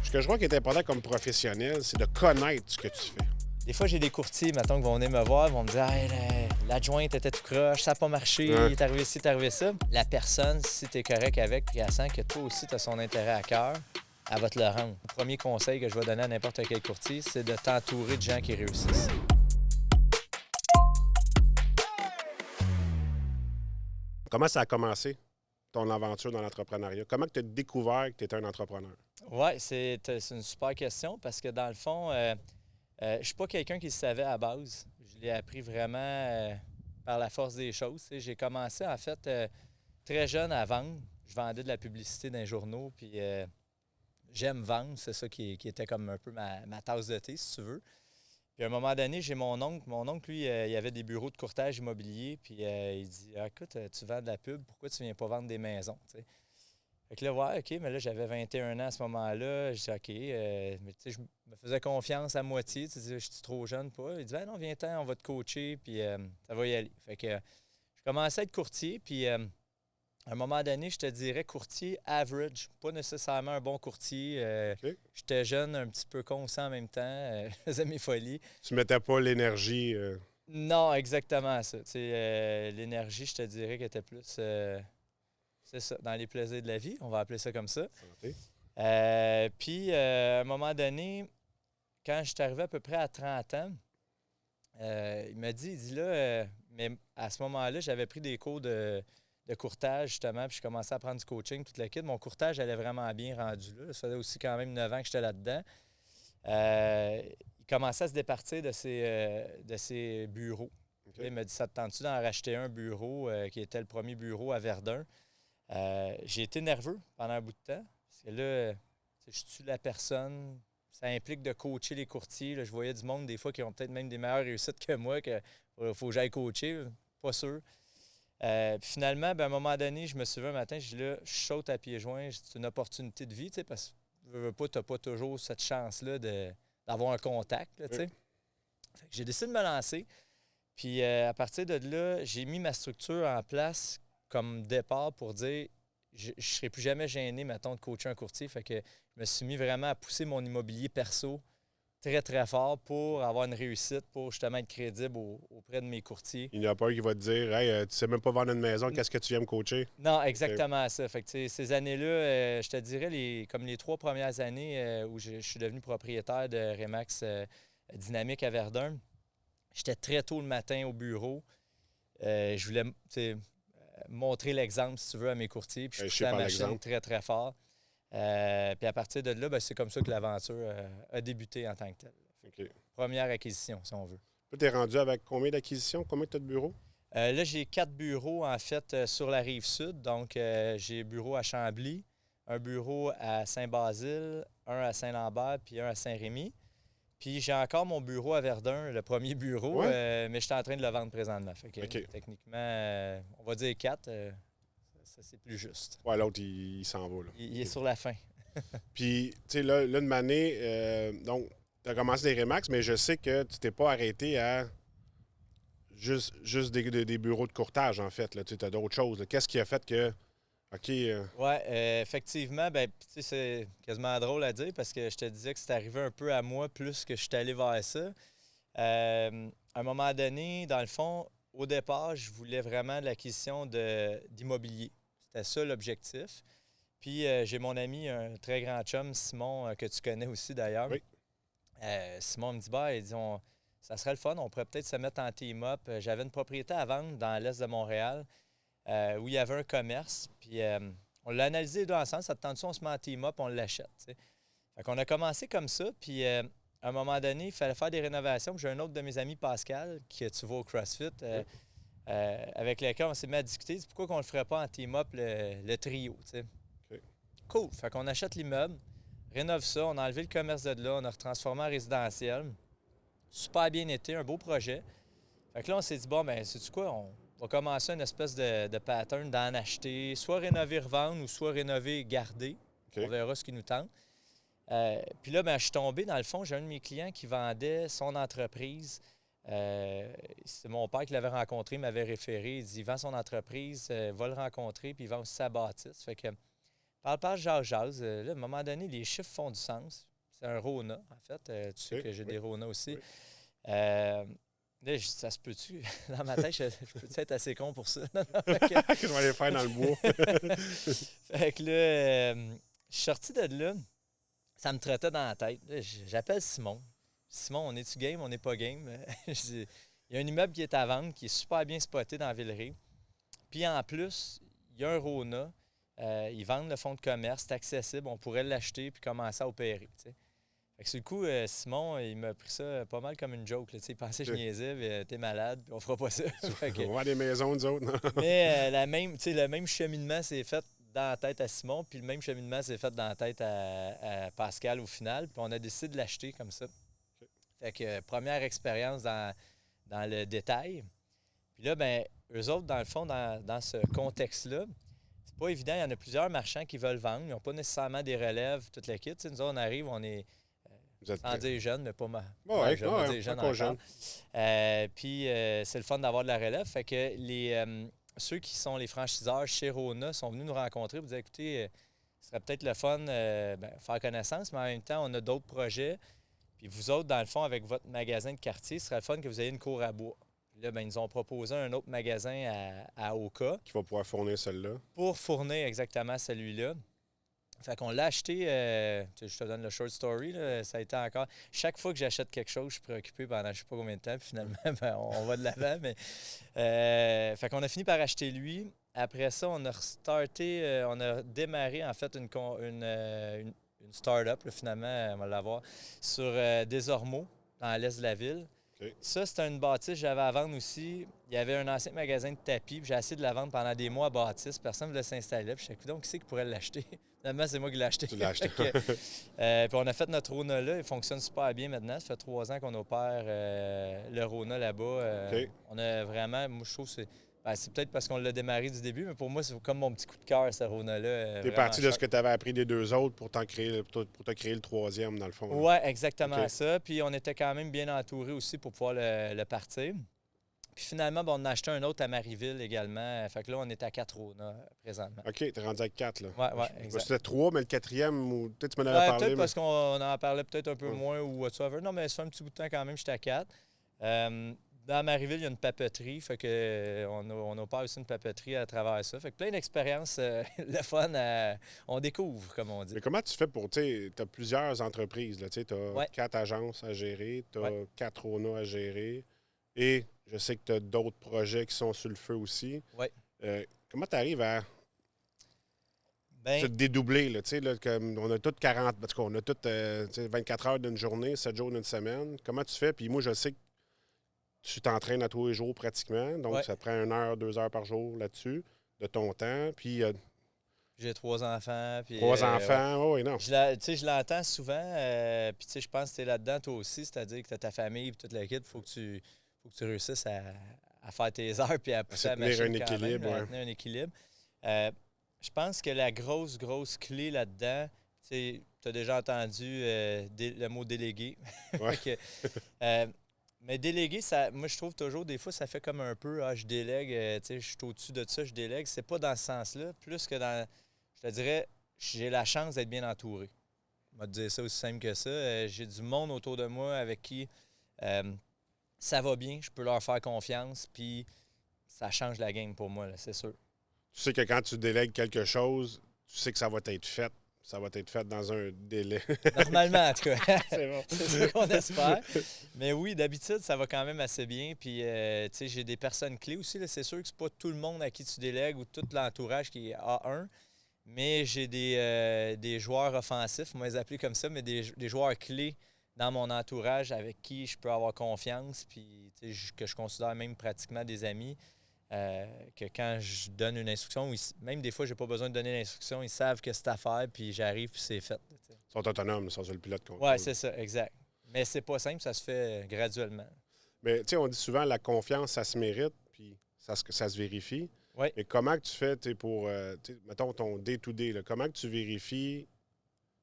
Ce que je vois qui est important comme professionnel, c'est de connaître ce que tu fais. Des fois, j'ai des courtiers, mettons, qui vont venir me voir, ils vont me dire hey, l'adjointe était tout croche, ça n'a pas marché, Ouais. il est arrivé ci, il est arrivé ça. La personne, si tu es correct avec, puis elle sent que toi aussi, tu as son intérêt à cœur, elle va te le rendre. Le premier conseil que je vais donner à n'importe quel courtier, c'est de t'entourer de gens qui réussissent. Comment ça a commencé, ton aventure dans l'entrepreneuriat? Comment tu as découvert que tu étais un entrepreneur? Oui, c'est une super question parce que dans le fond, je suis pas quelqu'un qui le savait à base. Je l'ai appris vraiment par la force des choses. Tu sais. J'ai commencé, en fait, très jeune à vendre. Je vendais de la publicité dans les journaux, puis j'aime vendre. C'est ça qui était comme un peu ma tasse de thé, si tu veux. Puis à un moment donné, j'ai mon oncle. Mon oncle, lui, il avait des bureaux de courtage immobilier. Puis il dit écoute, tu vends de la pub, pourquoi tu viens pas vendre des maisons? Tu sais. Fait que là, ouais, OK, mais là, j'avais 21 ans à ce moment-là. Je dis OK, mais tu sais, je me faisais confiance à moitié. Tu sais, je suis trop jeune, pas. Il dit non, viens-t'en, on va te coacher, puis ça va y aller. Fait que je commençais à être courtier, puis à un moment donné, je te dirais courtier average, pas nécessairement un bon courtier. OK. J'étais jeune, un petit peu conscient en même temps. Je faisais mes folies. Tu mettais pas l'énergie. Non, exactement ça. Tu sais, l'énergie, je te dirais qu'elle était plus, c'est ça, dans les plaisirs de la vie, on va appeler ça comme ça. Santé. Puis, à un moment donné, quand je suis arrivé à peu près à 30 ans, il m'a dit, il dit là, mais à ce moment-là, j'avais pris des cours de courtage, justement, puis je commençais à prendre du coaching, toute la kit. Mon courtage allait vraiment bien rendu là. Ça faisait aussi quand même 9 ans que j'étais là-dedans. Il commençait à se départir de ses bureaux. OK. Il m'a dit, ça te tente-tu d'en racheter un bureau qui était le premier bureau à Verdun? J'ai été nerveux pendant un bout de temps. Parce que là, je suis la personne. Ça implique de coacher les courtiers. Là, je voyais du monde, des fois, qui ont peut-être même des meilleures réussites que moi, qu'il faut que j'aille coacher. Pas sûr. Puis finalement, ben, à un moment donné, je me suis levé un matin, je dis là, je saute à pieds joints. C'est une opportunité de vie, parce que tu n'as pas toujours cette chance-là d'avoir un contact. Là, fait que j'ai décidé de me lancer. Puis à partir de là, j'ai mis ma structure en place comme départ pour dire je ne serai plus jamais gêné, mettons, de coacher un courtier. Fait que je me suis mis vraiment à pousser mon immobilier perso très, très fort pour avoir une réussite, pour justement être crédible auprès de mes courtiers. Il n'y a pas un qui va te dire hey, tu sais même pas vendre une maison, qu'est-ce que tu viens me coacher? Non, exactement ça. Fait que, ces années-là, je te dirais, comme les 3 premières années où je suis devenu propriétaire de Remax Dynamique à Verdun, j'étais très tôt le matin au bureau. Je voulais montrer l'exemple, si tu veux, à mes courtiers. Puis je poussais la machine très, très fort. Puis à partir de là, c'est comme ça que l'aventure a débuté en tant que telle. OK. Première acquisition, si on veut. Tu es rendu avec combien d'acquisitions? Combien tu as de bureaux? Là, j'ai 4 bureaux, en fait, sur la Rive-Sud. Donc, j'ai un bureau à Chambly, un bureau à Saint-Basile, un à Saint-Lambert, puis un à Saint-Rémy. Puis j'ai encore mon bureau à Verdun, le premier bureau, mais je suis en train de le vendre présentement. Fait que, techniquement, on va dire 4, ça c'est plus juste. Ouais, l'autre, il s'en va. Là. Il est sur la fin. Puis, tu sais, là, une année, donc, tu as commencé des Remax, mais je sais que tu t'es pas arrêté à juste des bureaux de courtage, en fait. Tu as d'autres choses. Là. Qu'est-ce qui a fait que... OK. Oui, effectivement, ben, c'est quasiment drôle à dire parce que je te disais que c'est arrivé un peu à moi plus que je suis allé vers ça. À un moment donné, dans le fond, au départ, je voulais vraiment de l'acquisition d'immobilier. C'était ça l'objectif. Puis j'ai mon ami, un très grand chum, Simon, que tu connais aussi d'ailleurs. Oui. Simon me dit, il dit, ça serait le fun, on pourrait peut-être se mettre en team-up. J'avais une propriété à vendre dans l'est de Montréal. Où il y avait un commerce. Puis on l'a analysé les deux ensemble. Ça te tente-tu, on se met en team-up, on l'achète. T'sais. Fait qu'on a commencé comme ça. Puis à un moment donné, il fallait faire des rénovations. Puis j'ai un autre de mes amis, Pascal, que tu vois au CrossFit, avec lequel on s'est mis à discuter. Pourquoi qu'on ne le ferait pas en team-up, le trio? T'sais. Okay. Cool. Fait qu'on achète l'immeuble, rénove ça. On a enlevé le commerce de là. On a retransformé en résidentiel. Super bien été, un beau projet. Fait que là, on s'est dit, sais-tu quoi? On va commencer une espèce de pattern d'en acheter, soit rénover, revendre ou soit rénover, garder. Okay. On verra ce qui nous tente. Puis là, je suis tombé, dans le fond, j'ai un de mes clients qui vendait son entreprise. C'est mon père qui l'avait rencontré, il m'avait référé. Il dit, il vend son entreprise, va le rencontrer, puis il vend aussi sa bâtisse. Fait que Parle, jase. Là, à un moment donné, les chiffres font du sens. C'est un Rona, en fait. Tu sais que j'ai des Rona aussi. Oui. Là, ça se peut-tu? Dans ma tête, je peux être assez con pour ça. Que je vais aller faire dans le bois. Fait que là, je suis sorti de là. Ça me trottait dans la tête. Là, j'appelle Simon. Simon, on est-tu game? On n'est pas game? Je dis, il y a un immeuble qui est à vendre, qui est super bien spoté dans Villeray. Puis en plus, il y a un Rona. Ils vendent le fonds de commerce, c'est accessible. On pourrait l'acheter puis commencer à opérer. T'sais. Fait que sur le coup, Simon, il m'a pris ça pas mal comme une joke. Là, il pensait que je niaisais, mais t'es malade, puis on fera pas ça. On va à des maisons, nous autres. Non? Mais le même cheminement s'est fait dans la tête à Simon, puis le même cheminement s'est fait dans la tête à Pascal au final, puis on a décidé de l'acheter comme ça. Fait que première expérience dans le détail. Puis là, ben eux autres, dans le fond, dans ce contexte-là, c'est pas évident. Il y en a plusieurs marchands qui veulent vendre. Ils n'ont pas nécessairement des relèves, toute la kit. Nous autres, on arrive, on est... sans dire jeune, mais pas mal. Jeune encore. Jeune. Puis c'est le fun d'avoir de la relève. Fait que ceux qui sont les franchiseurs chez Rona sont venus nous rencontrer pour dire écoutez, ce serait peut-être le fun faire connaissance, mais en même temps, on a d'autres projets. Puis vous autres, dans le fond, avec votre magasin de quartier, ce serait le fun que vous ayez une cour à bois. Puis là, ils nous ont proposé un autre magasin à Oka. Qui va pouvoir fournir celle-là. Pour fournir exactement celui-là. Fait qu'on l'a acheté, je te donne le short story, là, ça a été encore... Chaque fois que j'achète quelque chose, je suis préoccupé pendant je ne sais pas combien de temps, puis finalement, on va de l'avant. Mais, fait qu'on a fini par acheter lui. Après ça, on a restarté, on a démarré en fait une start-up, là, finalement, on va l'avoir, sur Desormeaux, dans l'est de la ville. Okay. Ça, c'était une bâtisse que j'avais à vendre aussi. Il y avait un ancien magasin de tapis, puis j'ai essayé de la vendre pendant des mois à bâtisse. Personne ne voulait s'installer. Puis je me suis dit, donc, qui c'est qui pourrait l'acheter? Finalement, c'est moi qui l'ai acheté. Tu l'as acheté. Puis on a fait notre Rona là. Il fonctionne super bien maintenant. Ça fait 3 ans qu'on opère le Rona là-bas. Okay. On a vraiment, moi, je trouve que c'est peut-être parce qu'on l'a démarré du début, mais pour moi, c'est comme mon petit coup de cœur, ce Rona-là. T'es parti de ce que tu avais appris des 2 autres pour te créer le 3e, dans le fond. Oui, exactement ça. Puis on était quand même bien entourés aussi pour pouvoir le partir. Puis finalement, on a acheté un autre à Marieville également. Fait que là, on est à 4 Rona présentement. OK, t'es rendu à 4, là. Oui, exact. C'était 3, mais le 4e, ou peut-être tu m'en avais parlé. Peut-être parce qu'on en parlait peut-être un peu moins ou whatsoever. Non, mais ça fait un petit bout de temps quand même, j'étais à 4. Dans Marieville, il y a une papeterie, fait que on opère aussi une papeterie à travers ça. Fait que plein d'expériences, le fun, on découvre, comme on dit. Mais comment tu fais pour, tu as plusieurs entreprises, là, tu as 4 agences à gérer, tu as 4 Rona à gérer, et je sais que tu as d'autres projets qui sont sur le feu aussi. Oui. Comment tu arrives à te dédoubler, là, comme on a toutes 40, parce qu'on a toutes 24 heures d'une journée, 7 jours d'une semaine. Comment tu fais? Puis moi, je sais que tu t'entraînes à tous les jours pratiquement, donc ça te prend 1 heure, 2 heures par jour là-dessus, de ton temps. Puis j'ai 3 enfants. Puis, 3 enfants, oui, non. Je l'entends souvent, puis je pense que tu es là-dedans toi aussi, c'est-à-dire que tu as ta famille et toute l'équipe, il faut que tu réussisses à faire tes heures puis à pousser la machine à tenir un équilibre. Je pense que la grosse clé là-dedans, tu as déjà entendu le mot déléguer. Ouais. Mais déléguer, moi, je trouve toujours, des fois, ça fait comme un peu, je délègue, je suis au-dessus de ça, je délègue. C'est pas dans ce sens-là. Plus que je te dirais, j'ai la chance d'être bien entouré. Je vais te dire ça aussi simple que ça. J'ai du monde autour de moi avec qui ça va bien, je peux leur faire confiance, puis ça change la game pour moi, là, c'est sûr. Tu sais que quand tu délègues quelque chose, tu sais que ça va être fait. Ça va être fait dans un délai. Normalement, en tout cas. C'est bon. C'est ça qu'on espère. Mais oui, d'habitude, ça va quand même assez bien. Puis, tu sais, j'ai des personnes clés aussi. Là. C'est sûr que c'est pas tout le monde à qui tu délègues ou tout l'entourage qui est A1. Mais j'ai des joueurs offensifs, on va les appeler comme ça, mais des joueurs clés dans mon entourage avec qui je peux avoir confiance. Puis, tu sais, que je considère même pratiquement des amis. Que quand je donne une instruction, même des fois, j'ai pas besoin de donner l'instruction, ils savent que c'est à faire, puis j'arrive, puis c'est fait. T'sais. Ils sont autonomes, ils sont sur le pilote contrôle. Oui, c'est ça, exact. Mais c'est pas simple, ça se fait graduellement. Mais tu sais, on dit souvent la confiance, ça se mérite, puis ça se vérifie. Oui. Mais comment que tu fais pour, mettons, ton day-to-day, là, comment que tu vérifies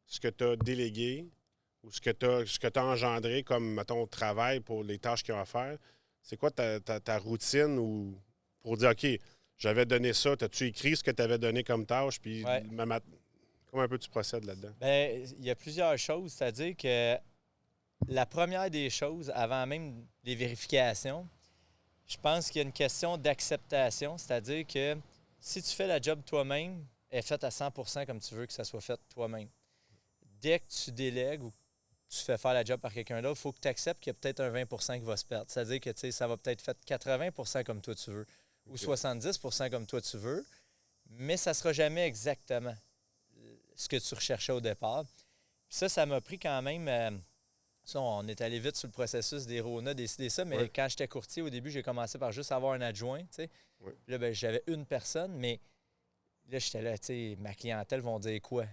ce que tu as délégué ou ce que tu as engendré comme, mettons, travail pour les tâches qu'ils ont à faire? C'est quoi ta routine ou pour dire, OK, j'avais donné ça, as-tu écrit ce que tu avais donné comme tâche? Puis Comment un peu tu procèdes là-dedans? Bien, il y a plusieurs choses. C'est-à-dire que la première des choses, avant même les vérifications, je pense qu'il y a une question d'acceptation. C'est-à-dire que si tu fais la job toi-même, elle est faite à 100 comme tu veux que ça soit fait toi-même. Dès que tu délègues ou tu fais faire la job par quelqu'un d'autre, il faut que tu acceptes qu'il y a peut-être un 20 qui va se perdre. C'est-à-dire que ça va peut-être faire 80 comme toi tu veux ou 70 comme toi tu veux, mais ça ne sera jamais exactement ce que tu recherchais au départ. Puis ça m'a pris quand même... ça, on est allé vite sur le processus des RONA, décider ça, mais quand j'étais courtier, au début, j'ai commencé par juste avoir un adjoint, tu sais. Là, ben, j'avais une personne, mais là, j'étais là, tu sais, ma clientèle vont dire quoi?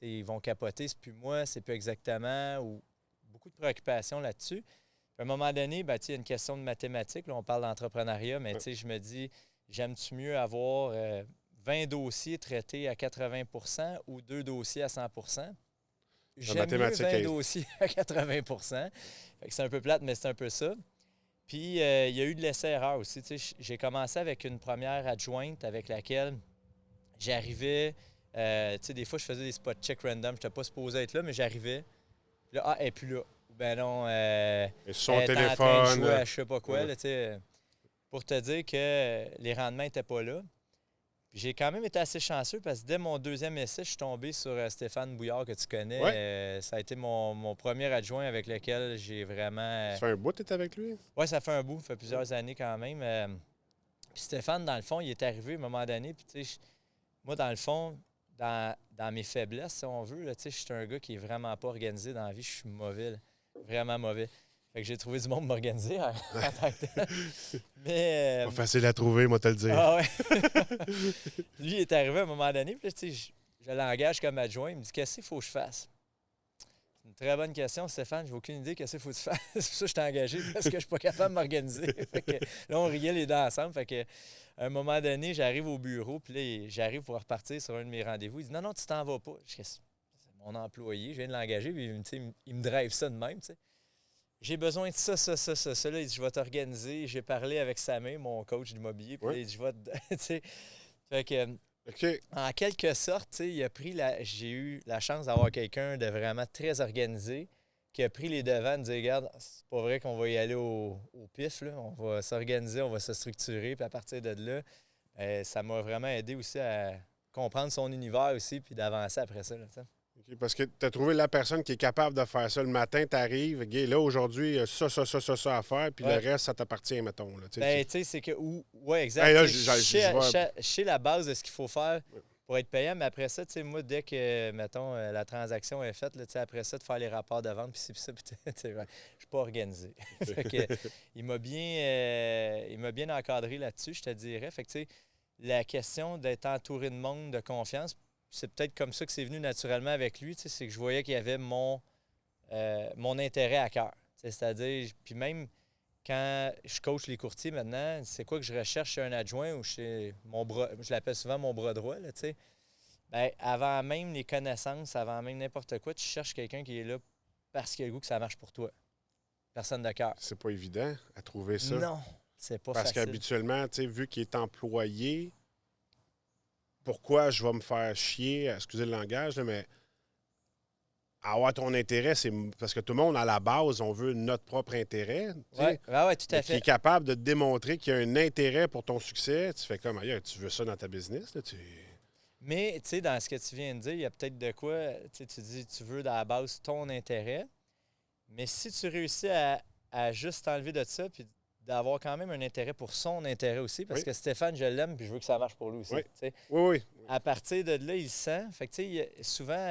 Ils vont capoter, c'est plus moi, c'est plus exactement, ou beaucoup de préoccupations là-dessus. Puis à un moment donné, ben, il y a une question de mathématiques, là, on parle d'entrepreneuriat, mais je me dis, j'aime-tu mieux avoir 20 dossiers traités à 80 ou 2 dossiers à 100 J'aime mieux 20 dossiers à 80 fait que c'est un peu plate, mais c'est un peu ça. Puis, il y a eu de l'essai-erreur aussi. J'ai commencé avec une première adjointe avec laquelle j'arrivais. Des fois, je faisais des spot check random. Je n'étais pas supposé être là, mais j'arrivais. Puis là, elle n'est plus là. Ben non, elle son est téléphone. en train de jouer à je sais pas quoi. Là, pour te dire que les rendements n'étaient pas là. Puis j'ai quand même été assez chanceux parce que dès mon deuxième essai, je suis tombé sur Stéphane Bouillard, que tu connais. Ça a été mon premier adjoint avec lequel j'ai vraiment... Ça fait un bout que tu es avec lui? Oui, ça fait un bout. Ça fait plusieurs années quand même. Puis Stéphane, dans le fond, il est arrivé à un moment donné. Puis tu sais, moi, dans le fond, dans mes faiblesses, si on veut, je suis un gars qui est vraiment pas organisé dans la vie. Je suis mauvais, là. Vraiment mauvais. Fait que j'ai trouvé du monde pour m'organiser en tant que tel. Mais, pas facile à trouver, moi, te le dire. Ah ouais. Lui, il est arrivé à un moment donné, puis là, je l'engage comme adjoint. Il me dit, qu'est-ce qu'il faut que je fasse? C'est une très bonne question, Stéphane. J'ai aucune idée qu'est-ce qu'il faut que tu fasses. C'est pour ça que je t'ai engagé, parce que je suis pas capable de m'organiser. Fait que, là, on riait les dents ensemble. Fait que, à un moment donné, j'arrive au bureau, puis là, j'arrive pour repartir sur un de mes rendez-vous. Il dit, non, tu t'en vas pas. Je dis, c'est mon employé, je viens de l'engager, puis il me drive ça de même, tu sais. J'ai besoin de ça. Là, il dit, je vais t'organiser. J'ai parlé avec Samé, mon coach d'immobilier, puis là, il dit, je vais te... tu sais. Fait que, en quelque sorte, tu sais, j'ai eu la chance d'avoir quelqu'un de vraiment très organisé qui a pris les devants, de dire, regarde, c'est pas vrai qu'on va y aller au pif, là. On va s'organiser, on va se structurer, puis à partir de là, ça m'a vraiment aidé aussi à comprendre son univers aussi, puis d'avancer après ça, là, tu sais. Okay, parce que tu as trouvé la personne qui est capable de faire ça. Le matin, tu arrives, là, aujourd'hui, il y a ça à faire, puis le reste, ça t'appartient, mettons. Là, ben, tu sais, c'est que... Oui, exact. Hey, là, je sais la base de ce qu'il faut faire pour être payant, mais après ça, tu sais, moi, dès que, mettons, la transaction est faite, là, tu sais, après ça, de faire les rapports de vente, puis ci, puis ça, puis je suis pas organisé. Fait que, il m'a bien encadré là-dessus, je te dirais. Fait que, tu sais, la question d'être entouré de monde, de confiance, c'est peut-être comme ça que c'est venu naturellement avec lui, c'est que je voyais qu'il y avait mon intérêt à cœur. C'est-à-dire, puis même quand je coach les courtiers maintenant, c'est quoi que je recherche chez un adjoint ou chez mon bras, je l'appelle souvent mon bras droit, là, tu sais. Bien, avant même les connaissances, avant même n'importe quoi, tu cherches quelqu'un qui est là parce qu'il a le goût que ça marche pour toi. Personne de cœur. C'est pas évident à trouver ça. Non, c'est pas parce facile. Parce qu'habituellement, tu sais, vu qu'il est employé, pourquoi je vais me faire chier, excusez le langage, là, mais avoir ton intérêt, c'est parce que tout le monde, à la base, on veut notre propre intérêt. Oui, tout à fait. Qui est capable de te démontrer qu'il y a un intérêt pour ton succès. Tu fais comme, ailleurs, tu veux ça dans ta business? Là, Mais, tu sais, dans ce que tu viens de dire, il y a peut-être de quoi, tu dis, tu veux, à la base, ton intérêt. Mais si tu réussis à juste t'enlever de ça, puis d'avoir quand même un intérêt pour son intérêt aussi, parce que Stéphane, je l'aime, puis je veux que ça marche pour lui aussi. Oui. À partir de là, il le sent. Fait que, tu sais, souvent,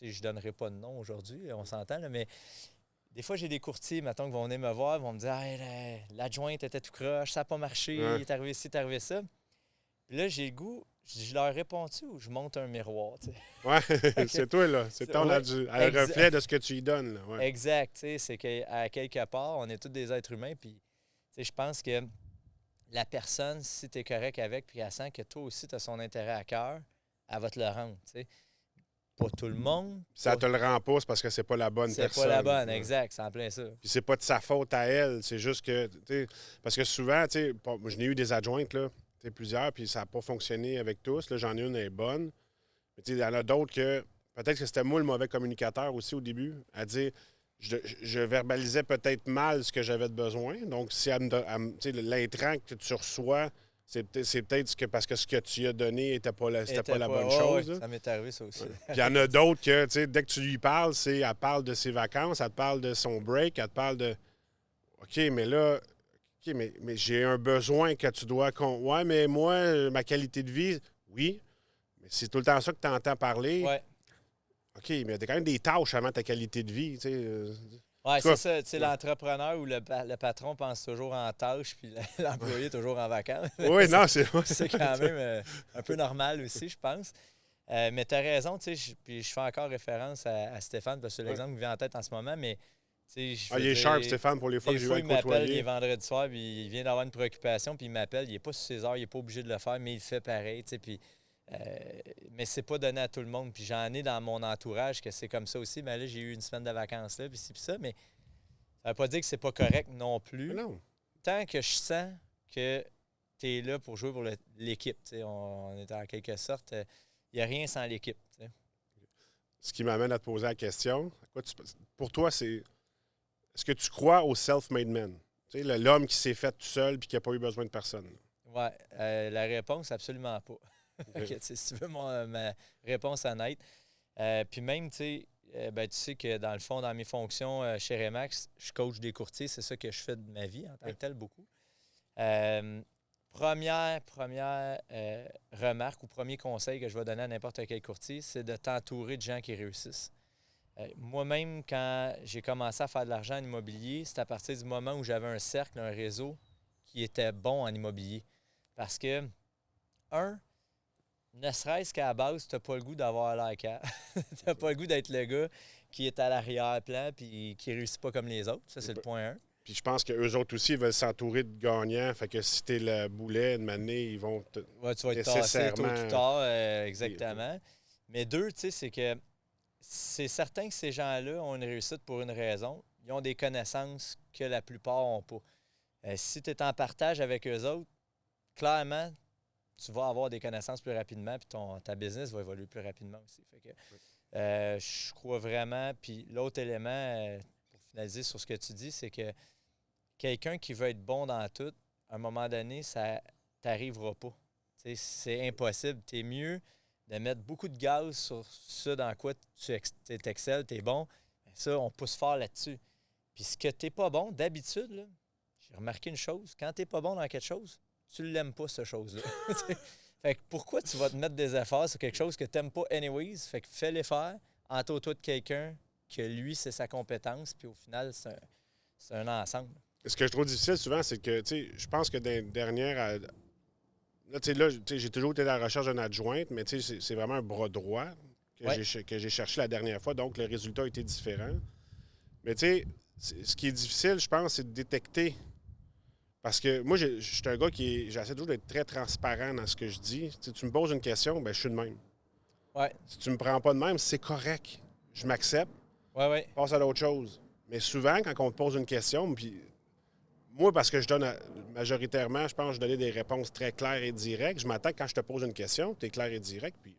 je ne donnerai pas de nom aujourd'hui, on s'entend, là, mais des fois, j'ai des courtiers, mettons, qui vont venir me voir, ils vont me dire, hey, l'adjointe était tout croche, ça n'a pas marché, il est arrivé ci, il est arrivé ça. Puis là, j'ai le goût, je leur réponds-tu ou je monte un miroir, tu sais? Oui, c'est toi, là. C'est ton reflet de ce que tu y donnes, là. Ouais. Exact, tu sais, c'est qu'à quelque part, on est tous des êtres humains, puis, tu sais, je pense que la personne, si tu es correct avec, puis elle sent que toi aussi, tu as son intérêt à cœur, elle va te le rendre, tu sais. Pas tout le monde. Ça te le rend pas, c'est parce que c'est pas la bonne personne. C'est pas la bonne, exact, c'est en plein ça. Puis c'est pas de sa faute à elle, c'est juste que, tu sais, parce que souvent, tu sais, je n'ai eu des adjointes, là, plusieurs, puis ça n'a pas fonctionné avec tous. Là, j'en ai une, elle est bonne. Mais il y en a d'autres que peut-être que c'était moi le mauvais communicateur aussi au début, à dire je verbalisais peut-être mal ce que j'avais de besoin. Donc, si l'intrant que tu reçois, c'est peut-être parce que ce que tu as donné n'était pas la bonne chose. Ouais, ça m'est arrivé, ça aussi. Puis il y en a d'autres que, dès que tu lui parles, elle parle de ses vacances, elle te parle de son break, elle te parle de OK, mais là, OK, mais j'ai un besoin que tu dois. Ouais, mais moi, ma qualité de vie, oui. Mais c'est tout le temps ça que tu entends parler. Ouais. OK, mais il y a quand même des tâches avant ta qualité de vie. Oui, c'est ça. Tu sais, l'entrepreneur ou le patron pense toujours en tâches, puis l'employé toujours en vacances. Oui, non, c'est C'est quand même un peu normal aussi, je pense. Mais tu as raison, tu sais, puis je fais encore référence à Stéphane, parce que c'est l'exemple qui me vient en tête en ce moment, mais tu sais, il est sharp, Stéphane, pour les fois que j'ai eu à il m'appelle, il est côtoyer. vendredi soir, puis il vient d'avoir une préoccupation, puis il m'appelle, il n'est pas sur ses heures, il n'est pas obligé de le faire, mais il fait pareil, tu sais, puis... mais c'est pas donné à tout le monde. Puis j'en ai dans mon entourage que c'est comme ça aussi. Mais là, j'ai eu une semaine de vacances là, puis ci, puis ça. Mais ça veut pas dire que c'est pas correct non plus. Mais non. Tant que je sens que tu es là pour jouer pour l'équipe. On est en quelque sorte... Il n'y a rien sans l'équipe. T'sais. Ce qui m'amène à te poser la question. Pour toi, est-ce que tu crois au self-made man? L'homme qui s'est fait tout seul et qui n'a pas eu besoin de personne. Oui. La réponse, absolument pas. Okay, si tu veux ma réponse honnête. Puis même, tu sais que dans le fond, dans mes fonctions chez Remax, je coach des courtiers. C'est ça que je fais de ma vie en tant que tel, beaucoup. Première remarque ou premier conseil que je vais donner à n'importe quel courtier, c'est de t'entourer de gens qui réussissent. Moi-même, quand j'ai commencé à faire de l'argent en immobilier, c'est à partir du moment où j'avais un cercle, un réseau qui était bon en immobilier. Parce que, ne serait-ce qu'à la base, tu n'as pas le goût d'avoir l'air tu n'as pas le goût d'être le gars qui est à l'arrière-plan et qui ne réussit pas comme les autres. Ça, c'est le point 1. Puis je pense qu'eux autres aussi, ils veulent s'entourer de gagnants. Fait que si t'es le boulet, une année, ils vont tu vas être tassé tôt ou tard, exactement. Mais 2, tu sais, c'est que c'est certain que ces gens-là ont une réussite pour une raison. Ils ont des connaissances que la plupart n'ont pas. Si tu es en partage avec eux autres, clairement, tu vas avoir des connaissances plus rapidement, puis ta business va évoluer plus rapidement aussi. Fait que, je crois vraiment. Puis l'autre élément, pour finaliser sur ce que tu dis, c'est que quelqu'un qui veut être bon dans tout, à un moment donné, ça t'arrivera pas. T'sais, c'est impossible. Tu es mieux de mettre beaucoup de gaz sur ça dans quoi tu excelles, tu es bon. Ça, on pousse fort là-dessus. Puis ce que tu n'es pas bon, d'habitude, là, j'ai remarqué une chose, quand tu n'es pas bon dans quelque chose, tu ne l'aimes pas, cette chose-là. Fait que pourquoi tu vas te mettre des efforts sur quelque chose que tu n'aimes pas anyways? Fait que fais-les faire, entoure-toi de quelqu'un que lui, c'est sa compétence, puis au final, c'est un ensemble. Ce que je trouve difficile souvent, c'est que, tu sais, je pense que dans les dernières... Là, j'ai toujours été à la recherche d'une adjointe, mais tu sais, c'est vraiment un bras droit que j'ai cherché la dernière fois, donc le résultat a été différent. Mais tu sais, ce qui est difficile, je pense, c'est de détecter. Parce que moi, je suis un gars j'essaie toujours d'être très transparent dans ce que je dis. Si tu me poses une question, ben je suis de même. Ouais. Si tu me prends pas de même, c'est correct. Je m'accepte. Ouais. Passe à l'autre chose. Mais souvent, quand on te pose une question, puis moi, parce que je donne majoritairement, je pense que je donnais des réponses très claires et directes. Je m'attends que quand je te pose une question, tu es clair et direct, puis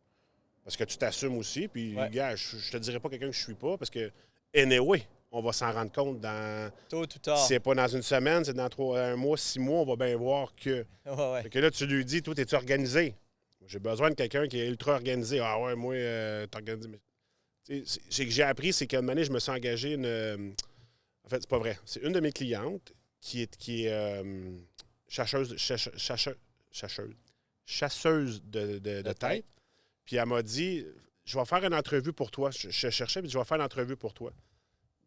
parce que tu t'assumes aussi. Puis, gars, je te dirais pas quelqu'un que je suis pas, parce que, anyway, on va s'en rendre compte dans... Tôt ou tard. Si c'est pas dans une semaine, c'est dans 1 mois, 6 mois, on va bien voir que... Ouais. Fait que là, tu lui dis, toi, es-tu organisé? J'ai besoin de quelqu'un qui est ultra organisé. Ah ouais, moi, t'es organisé. J'ai appris, c'est qu'à un moment donné, je me suis engagé une... En fait, c'est pas vrai. C'est une de mes clientes qui est chasseuse de tête. Puis elle m'a dit, je vais faire une entrevue pour toi. Je cherchais, puis je vais faire une entrevue pour toi.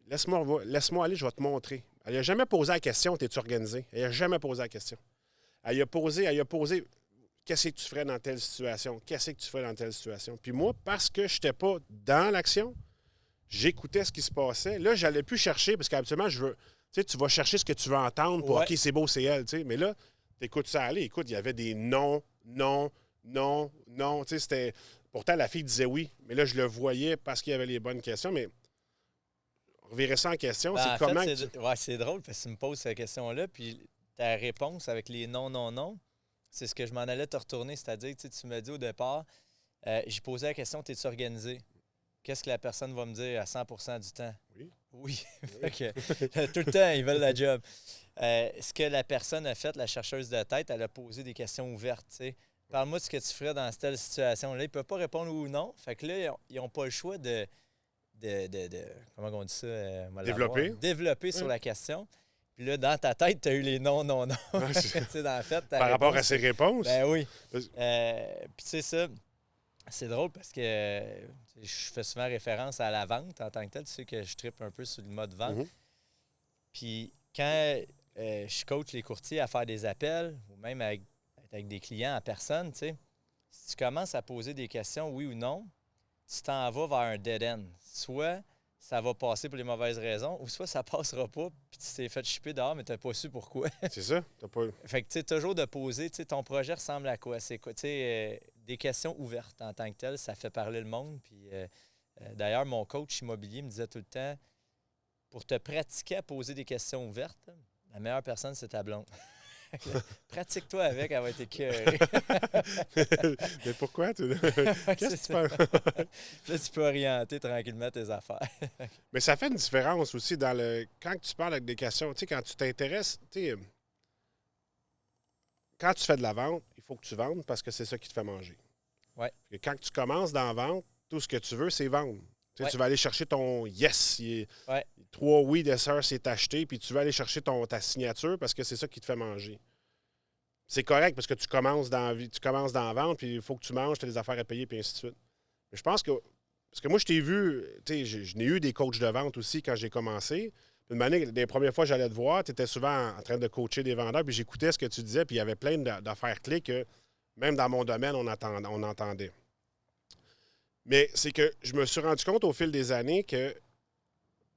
Laisse-moi aller, je vais te montrer. Elle n'a jamais posé la question, t'es-tu organisé? Elle n'a jamais posé la question. Elle a posé, qu'est-ce que tu ferais dans telle situation? Qu'est-ce que tu ferais dans telle situation? Puis moi, parce que je n'étais pas dans l'action, j'écoutais ce qui se passait. Là, j'allais plus chercher, parce qu'habituellement, tu vas chercher ce que tu veux entendre pour OK, c'est beau, c'est elle. Mais là, tu écoutes ça aller. Écoute, il y avait des non. C'était. Pourtant, la fille disait oui. Mais là, je le voyais parce qu'il y avait les bonnes questions. Mais revirer ça en question, c'est comment. C'est drôle parce que tu me poses cette question-là. Puis ta réponse avec les non, c'est ce que je m'en allais te retourner. C'est-à-dire, tu me dis au départ, J'ai posé la question, t'es-tu organisé? Qu'est-ce que la personne va me dire à 100 du temps? Oui. Oui. Fait que, tout le temps, ils veulent la job. Ce que la personne a fait, la chercheuse de tête, elle a posé des questions ouvertes. T'sais. Parle-moi de ce que tu ferais dans telle situation-là. Ils ne peuvent pas répondre oui ou non. Fait que là, ils n'ont pas le choix de comment on dit ça? Développer sur la question. Puis là, dans ta tête, tu as eu les non, non, non. Ouais, dans le fait, par rapport à ses réponses? Ben oui. Puis tu sais ça, c'est drôle parce que je fais souvent référence à la vente en tant que tel. Tu sais que je trippe un peu sur le mode vente. Mm-hmm. Puis quand je coach les courtiers à faire des appels ou même avec des clients en personne, tu sais, si tu commences à poser des questions, oui ou non, tu t'en vas vers un dead end. Soit ça va passer pour les mauvaises raisons, ou soit ça passera pas, puis tu t'es fait chipper dehors, mais tu n'as pas su pourquoi. C'est ça? T'as pas... Fait que tu sais, toujours de poser, tu sais, ton projet ressemble à quoi? C'est quoi? Tu sais, des questions ouvertes en tant que tel, ça fait parler le monde. Puis d'ailleurs, mon coach immobilier me disait tout le temps, pour te pratiquer à poser des questions ouvertes, la meilleure personne, c'est ta blonde. Pratique-toi avec, elle va être écœurée. Mais pourquoi? Qu'est-ce que tu penses? Là, tu peux orienter tranquillement tes affaires. Mais ça fait une différence aussi dans le. Quand tu parles avec des questions, tu sais, quand tu t'intéresses, tu sais, quand tu fais de la vente, il faut que tu vendes parce que c'est ça qui te fait manger. Ouais. Et quand tu commences dans la vente, tout ce que tu veux, c'est vendre. Tu sais, tu vas aller chercher ton yes. 3 oui de sœur, c'est acheté, puis tu vas aller chercher ta signature parce que c'est ça qui te fait manger. C'est correct parce que tu commences dans la vente, puis il faut que tu manges, tu as des affaires à payer, puis ainsi de suite. Mais je pense que. Parce que moi, je t'ai vu, tu sais, je n'ai eu des coachs de vente aussi quand j'ai commencé. Une manière, les premières fois que j'allais te voir, tu étais souvent en train de coacher des vendeurs, puis j'écoutais ce que tu disais, puis il y avait plein d'affaires clés que, même dans mon domaine, on entendait. Mais c'est que je me suis rendu compte au fil des années que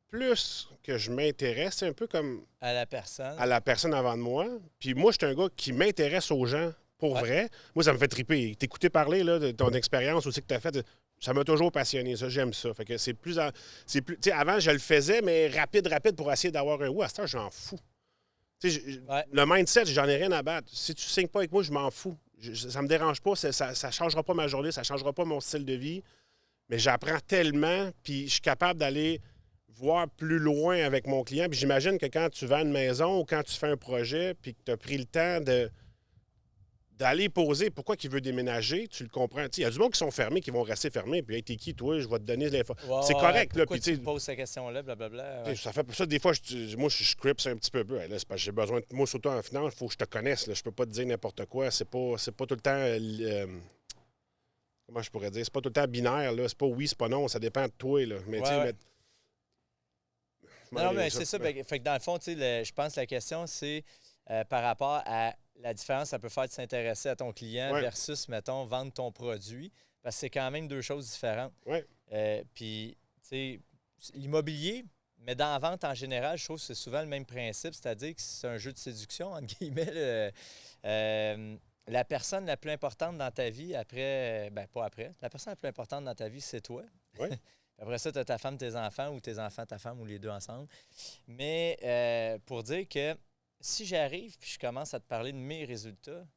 plus que je m'intéresse, c'est un peu comme à la personne avant de moi. Puis moi, je suis un gars qui m'intéresse aux gens pour vrai. Moi, ça me fait triper. T'écouter parler là, de ton expérience aussi que tu as faite, ça m'a toujours passionné. Ça, j'aime ça. Fait que c'est plus. Tu sais, avant, je le faisais, mais rapide pour essayer d'avoir un oui. À ce temps, j'en fous. Tu sais, le mindset, j'en ai rien à battre. Si tu signes pas avec moi, je m'en fous. Ça me dérange pas. Ça ne changera pas ma journée, ça ne changera pas mon style de vie. Mais j'apprends tellement, puis je suis capable d'aller voir plus loin avec mon client. Puis j'imagine que quand tu vends une maison ou quand tu fais un projet, puis que tu as pris le temps d'aller poser pourquoi il veut déménager, tu le comprends. Il y a du monde qui sont fermés, qui vont rester fermés, puis hey, t'es qui, toi, je vais te donner l'info. C'est correct. Pourquoi là, tu me poses cette question-là, blablabla. Ouais. Ça fait pour ça, des fois, moi, je scripte un petit peu. Là, c'est parce que j'ai besoin de. Moi, surtout en finance, il faut que je te connaisse. Là. Je peux pas te dire n'importe quoi. C'est pas tout le temps. Comment je pourrais dire? C'est pas tout le temps binaire. Là. C'est pas oui, c'est pas non. Ça dépend de toi. Là. Mais tu sais, non, mais c'est ça. Fait que dans le fond, je pense que la question, c'est par rapport à la différence que ça peut faire de s'intéresser à ton client versus, mettons, vendre ton produit. Parce que c'est quand même deux choses différentes. Ouais. Puis, tu sais, l'immobilier, mais dans la vente en général, je trouve que c'est souvent le même principe, c'est-à-dire que c'est un jeu de séduction, entre guillemets. La personne la plus importante dans ta vie après, pas après, la personne la plus importante dans ta vie, c'est toi. Ouais. Après ça, tu as ta femme, tes enfants, ou tes enfants, ta femme, ou les deux ensemble. Mais pour dire que si j'arrive puis je commence à te parler de mes résultats,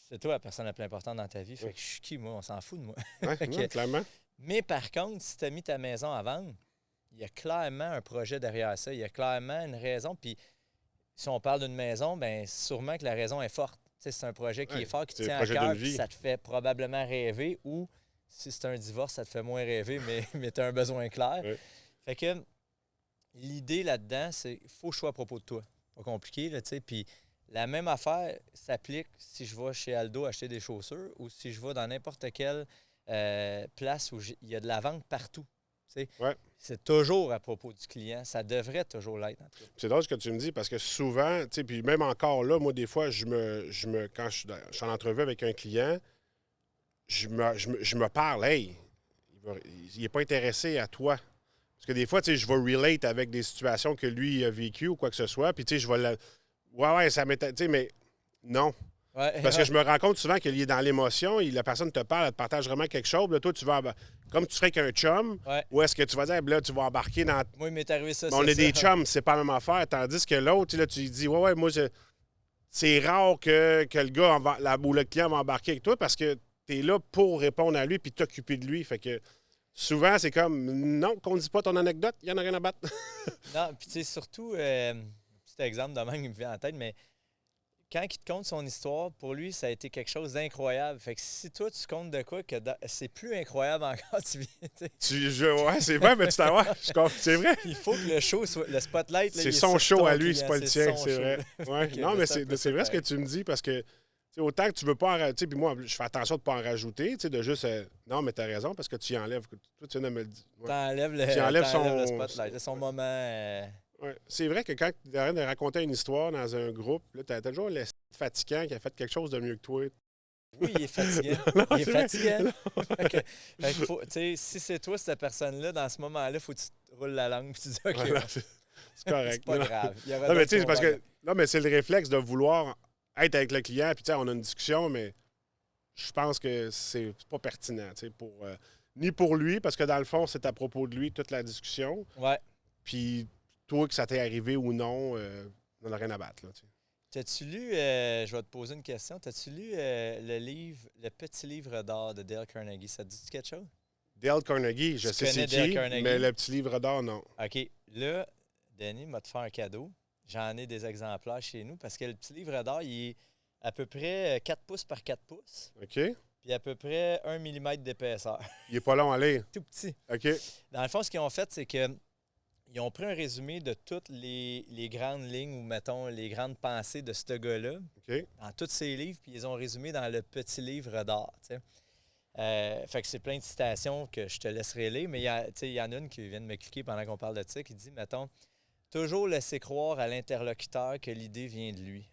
c'est toi la personne la plus importante dans ta vie. Fait que je suis qui, moi? On s'en fout de moi. Ouais, clairement. Mais par contre, si tu as mis ta maison à vendre, il y a clairement un projet derrière ça. Il y a clairement une raison. Puis si on parle d'une maison, bien, sûrement que la raison est forte. T'sais, c'est un projet qui est fort, qui te tient à cœur, puis ça te fait probablement rêver. Ou si c'est un divorce, ça te fait moins rêver, mais tu as un besoin clair. Ouais. Fait que l'idée là-dedans, c'est qu'il faut que je sois à propos de toi. Pas compliqué, là, tu sais. Puis la même affaire s'applique si je vais chez Aldo acheter des chaussures ou si je vais dans n'importe quelle place où il y a de la vente partout. Ouais. C'est toujours à propos du client. Ça devrait toujours l'être. C'est drôle ce que tu me dis parce que souvent, tu sais, puis même encore là, moi, des fois, quand je suis en entrevue avec un client, je me parle, hey, il n'est pas intéressé à toi. Parce que des fois, tu sais, je vais relate avec des situations que lui a vécues ou quoi que ce soit, puis tu sais, je vais ouais, ça m'étonne, tu sais, mais non. Ouais, parce que je me rends compte souvent qu'il est dans l'émotion, la personne te parle, elle te partage vraiment quelque chose, là, toi, tu vas, comme tu ferais qu'un chum, ou est-ce que tu vas dire, là, tu vas embarquer dans... Moi, il m'est arrivé ça, on est des chums, c'est pas la même affaire, tandis que l'autre, là, tu lui dis, moi, c'est rare que le gars ou le client va embarquer avec toi parce que es là pour répondre à lui puis t'occuper de lui. Fait que souvent, c'est comme, non, qu'on ne dise pas ton anecdote, il n'y en a rien à battre. Non, puis tu sais, surtout, petit exemple de même qui me vient en tête, mais quand il te conte son histoire, pour lui, ça a été quelque chose d'incroyable. Fait que si toi, tu comptes de quoi, c'est plus incroyable encore, tu viens. Ouais, c'est vrai, mais tu t'en vois. C'est vrai. Il faut que le show soit. Le spotlight, là, c'est il est son sur show ton à lui, client, c'est pas le tien, c'est son vrai. show. Ouais. Ok, Non, ben, mais c'est un peu c'est vrai ce que pareil. tu me dis parce que autant que tu veux pas en rajouter, puis moi, je fais attention de ne pas en rajouter, de juste. Non, mais tu as raison parce que tu y enlèves. Toi, tu viens de me le dire. Ouais. T'enlèves Tu enlèves le son. spotlight, son moment. Ouais. C'est vrai que quand tu arrêtes de raconter une histoire dans un groupe, là, tu as toujours le fatigant qui a fait quelque chose de mieux que toi. Oui, il est fatigant. Non, Il est c'est vrai. fatigant. Fait que faut, si c'est toi, cette personne-là, dans ce moment-là, il faut que tu te roules la langue et tu dis OK, Voilà, c'est correct. c'est pas grave. Il y aura Non, mais d'autres tu sais, c'est parce combats. que. Non, mais c'est le réflexe de vouloir être avec le client, puis tu sais, on a une discussion, mais je pense que c'est pas pertinent, tu sais, ni pour lui, parce que dans le fond, c'est à propos de lui toute la discussion. Ouais. Puis toi, que ça t'est arrivé ou non, on n'a rien à battre, là, tu sais. T'as-tu lu, je vais te poser une question, t'as-tu lu le livre, le petit livre d'or de Dale Carnegie? Ça te dit quelque chose? Dale Carnegie, je Tu sais c'est connais Dale qui, Carnegie? mais le petit livre d'or, non. OK. Là, Denis m'a te fait un cadeau. J'en ai des exemplaires chez nous parce que le petit livre d'or, il est à peu près 4 pouces par 4 pouces, OK? puis à peu près 1 millimètre d'épaisseur. Il est pas long à lire. Tout petit. OK? Dans le fond, ce qu'ils ont fait, c'est que ils ont pris un résumé de toutes les grandes lignes ou, mettons, les grandes pensées de ce gars-là OK? dans tous ses livres, puis ils ont résumé dans le petit livre d'or. Tu sais. Fait que c'est plein de citations que je te laisserai lire, mais il y en a une qui vient de me cliquer pendant qu'on parle de ça, qui dit, mettons, toujours laisser croire à l'interlocuteur que l'idée vient de lui.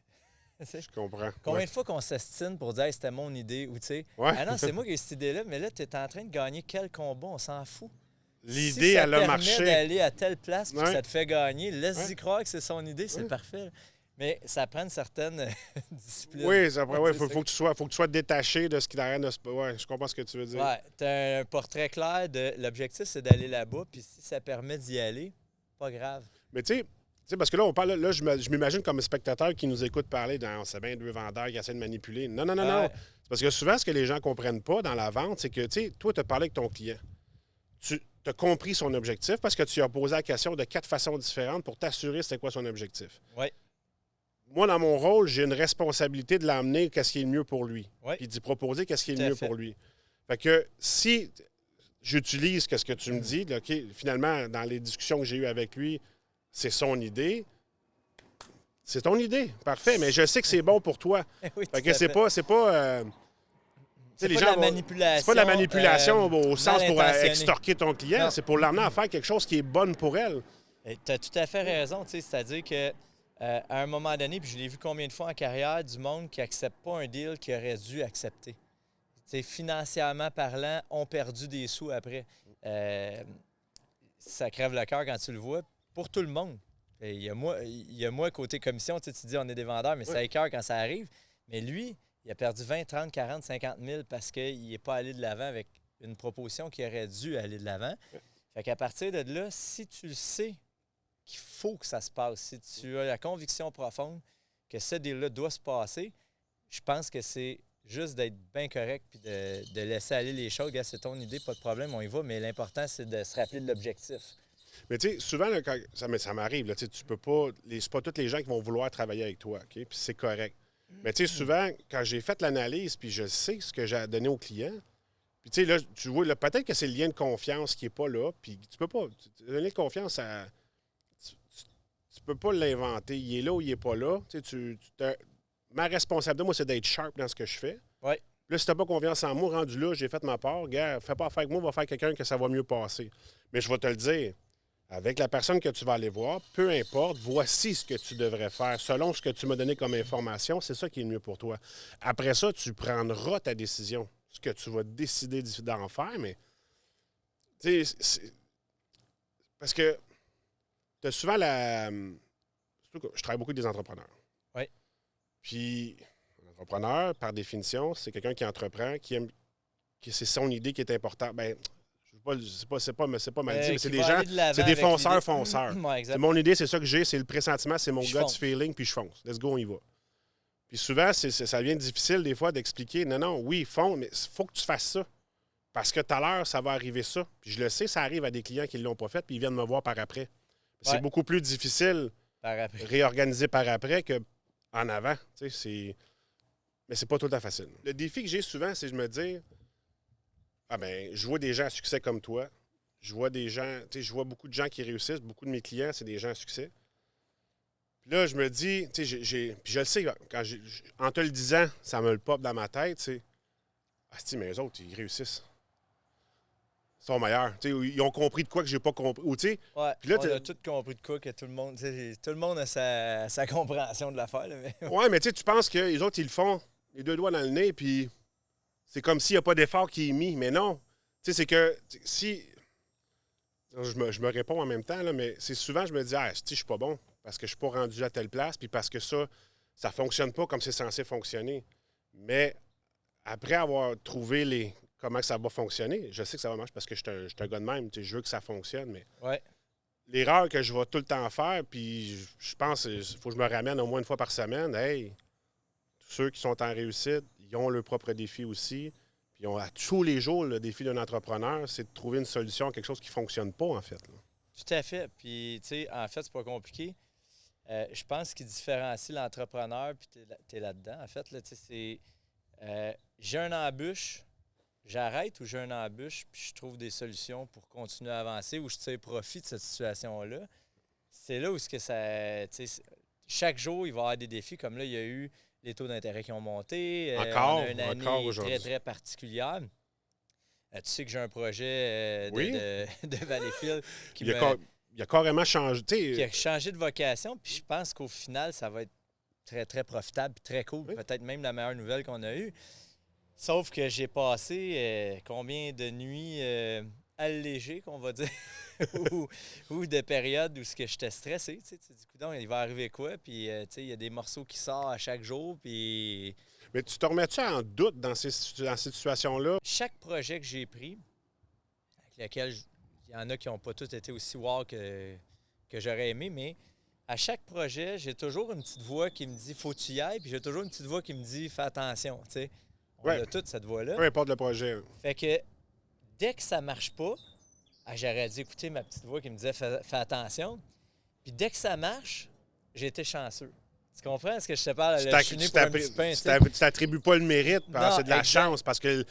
Je comprends. Combien Ouais. de fois qu'on s'estime pour dire hey, c'était mon idée ou tu sais, Ouais. ah non, c'est moi qui ai cette idée-là, mais là, tu es en train de gagner quel combat, on s'en fout. L'idée, si ça elle a permet marché. d'aller à telle place puis que Ouais. ça te fait gagner, laisse-y Ouais. croire que c'est son idée, c'est Ouais. parfait. Mais ça prend une certaine discipline. Oui, ça, ouais, Tu sais, faut que tu sois détaché de ce qui t'arrête de se. Ouais, je comprends ce que tu veux dire. ouais, tu as un portrait clair de l'objectif, c'est d'aller là-bas, puis si ça permet d'y aller, pas grave. Mais tu sais, parce que là, on parle, là, je m'imagine comme un spectateur qui nous écoute parler dans c'est bien deux vendeurs qui essaient de manipuler. Non, non, non, non. Ouais. C'est parce que souvent, ce que les gens ne comprennent pas dans la vente, c'est que, tu sais, toi, tu as parlé avec ton client. Tu as compris son objectif parce que tu lui as posé la question de 4 façons différentes pour t'assurer c'était quoi son objectif. Oui. Moi, dans mon rôle, j'ai une responsabilité de l'emmener qu'est-ce qui est le mieux pour lui. Oui. Puis d'y proposer qu'est-ce qui est Tout le à mieux fait. pour lui. Fait que si j'utilise ce que tu me dis, là, OK, finalement, dans les discussions que j'ai eues avec lui, c'est son idée. C'est ton idée. Parfait. Mais je sais que c'est bon pour toi. Oui, Fait tout que à c'est fait. pas. C'est les pas gens de la vont- manipulation. C'est pas de la manipulation au sens pour mal intentionnée. extorquer ton client. Non. C'est pour l'emmener à faire quelque chose qui est bon pour elle. Tu as tout à fait raison. C'est-à-dire que à un moment donné, puis je l'ai vu combien de fois en carrière, du monde qui n'accepte pas un deal qu'il aurait dû accepter. T'sais, financièrement parlant, ont perdu des sous après. Ça crève le cœur quand tu le vois, pour tout le monde. Et il y a moi, côté commission, tu dis on est des vendeurs, mais ça écœure quand ça arrive. Mais lui, il a perdu 20, 30, 40, 50 000 parce qu'il n'est pas allé de l'avant avec une proposition qui aurait dû aller de l'avant. Fait qu'à partir de là, si tu le sais qu'il faut que ça se passe, si tu as la conviction profonde que ce deal-là doit se passer, je pense que c'est juste d'être bien correct puis de laisser aller les choses. Gars, c'est ton idée, pas de problème, on y va, mais l'important, c'est de se rappeler de l'objectif. Mais tu sais, souvent, là, ça m'arrive, là, tu peux pas. C'est pas tous les gens qui vont vouloir travailler avec toi, OK? Puis c'est correct. Mais tu sais, souvent, quand j'ai fait l'analyse, puis je sais ce que j'ai donné au client, puis tu sais, là, tu vois, là, peut-être que c'est le lien de confiance qui n'est pas là, puis tu peux pas. Le lien de confiance, tu peux pas l'inventer. Il est là ou il n'est pas là. Tu sais, ma responsabilité, moi, c'est d'être sharp dans ce que je fais. Oui. Là, si tu n'as pas confiance en moi, rendu là, j'ai fait ma part. Gars, fais pas affaire avec moi, va faire quelqu'un que ça va mieux passer. Mais je vais te le dire, avec la personne que tu vas aller voir, peu importe, voici ce que tu devrais faire. Selon ce que tu m'as donné comme information, c'est ça qui est le mieux pour toi. Après ça, tu prendras ta décision, ce que tu vas décider d'en faire, mais tu sais, parce que tu as souvent surtout que je travaille beaucoup avec des entrepreneurs. Oui. Puis, un entrepreneur, par définition, c'est quelqu'un qui entreprend, qui aime, que c'est son idée qui est importante. Bien, c'est pas mal dit, mais c'est qui des va gens, aller de l'avant c'est des avec fonceurs, l'idée. fonceurs. Ouais, exact. C'est mon idée, c'est ça que j'ai, c'est le pressentiment, c'est mon Puis je gut fonce. feeling, puis je fonce. Let's go, on y va. Puis souvent, ça devient difficile des fois d'expliquer, non, non, oui, ils font, mais il faut que tu fasses ça. Parce que tout à l'heure, ça va arriver ça. Puis je le sais, ça arrive à des clients qui ne l'ont pas fait, puis ils viennent me voir par après. C'est Ouais, beaucoup plus difficile par après. réorganiser par après qu'en avant. Tu sais, mais c'est pas tout le temps facile. Le défi que j'ai souvent, c'est de me dire, ah ben, je vois des gens à succès comme toi. Je vois des gens, tu sais, je vois beaucoup de gens qui réussissent. Beaucoup de mes clients, c'est des gens à succès. Puis là, je me dis, tu sais, puis je le sais, en te le disant, ça me le pop dans ma tête, c'est, ah, si, mais eux autres, ils réussissent. Ils sont meilleurs. Tu sais, ils ont compris de quoi que j'ai pas compris. Ou, tu sais, Ouais, puis là, on a tout compris de quoi que tout le monde, tu sais, tout le monde a sa compréhension de l'affaire. Là, mais... ouais, mais tu sais, tu penses que les autres, ils le font, les deux doigts dans le nez, puis c'est comme s'il n'y a pas d'effort qui est mis. Mais non. Tu sais, c'est que si. Je me réponds en même temps, là, mais c'est souvent, je me dis, ah, si je suis pas bon, parce que je suis pas rendu à telle place, puis parce que ça fonctionne pas comme c'est censé fonctionner. Mais après avoir trouvé comment que ça va fonctionner, je sais que ça va marcher parce que je suis un gars de même, tu sais, je veux que ça fonctionne, mais Ouais. l'erreur que je vais tout le temps faire, puis je pense qu'il faut que je me ramène au moins une fois par semaine, hey, tous ceux qui sont en réussite, ils ont leur propre défi aussi. Puis ils ont à tous les jours, le défi d'un entrepreneur, c'est de trouver une solution à quelque chose qui ne fonctionne pas, en fait. Là. Tout à fait. Puis, tu sais, en fait, c'est pas compliqué. Je pense qu'il différencie l'entrepreneur, puis tu es là-dedans. En fait, là, tu sais, c'est j'ai un embûche, j'arrête ou j'ai un embûche, puis je trouve des solutions pour continuer à avancer ou je tire profit de cette situation-là. C'est là où ce que ça. Tu sais, chaque jour, il va y avoir des défis. Comme là, il y a eu les taux d'intérêt qui ont monté. On a une Encore année aujourd'hui. très, très particulière. Tu sais que j'ai un projet Oui. de Valleyfield qui il a carrément changé. qui a changé de vocation. Puis je pense qu'au final, ça va être très, très profitable puis très cool. Oui. Peut-être même la meilleure nouvelle qu'on a eue. Sauf que j'ai passé combien de nuits allégées, qu'on va dire, ou de périodes où ce que j'étais stressé. Tu dis, coudonc, il va arriver quoi? Puis, tu sais, il y a des morceaux qui sortent à chaque jour. Puis, Mais tu te remets-tu en doute dans ces situations-là? chaque projet que j'ai pris, avec lequel il y en a qui n'ont pas tous été aussi wow que j'aurais aimé, mais à chaque projet, j'ai toujours une petite voix qui me dit faut que tu y ailles, puis j'ai toujours une petite voix qui me dit fais attention. Tu sais. On Ouais. a toute cette voix-là. Peu importe le projet. Fait que dès que ça marche pas, j'aurais dû écouter ma petite voix qui me disait fais attention. Puis dès que ça marche, j'ai été chanceux. Tu comprends ce que je te parle? Tu Je suis né pour un petit pain, tu sais. t'attribues pas le mérite, Non, c'est de la exact. chance, parce que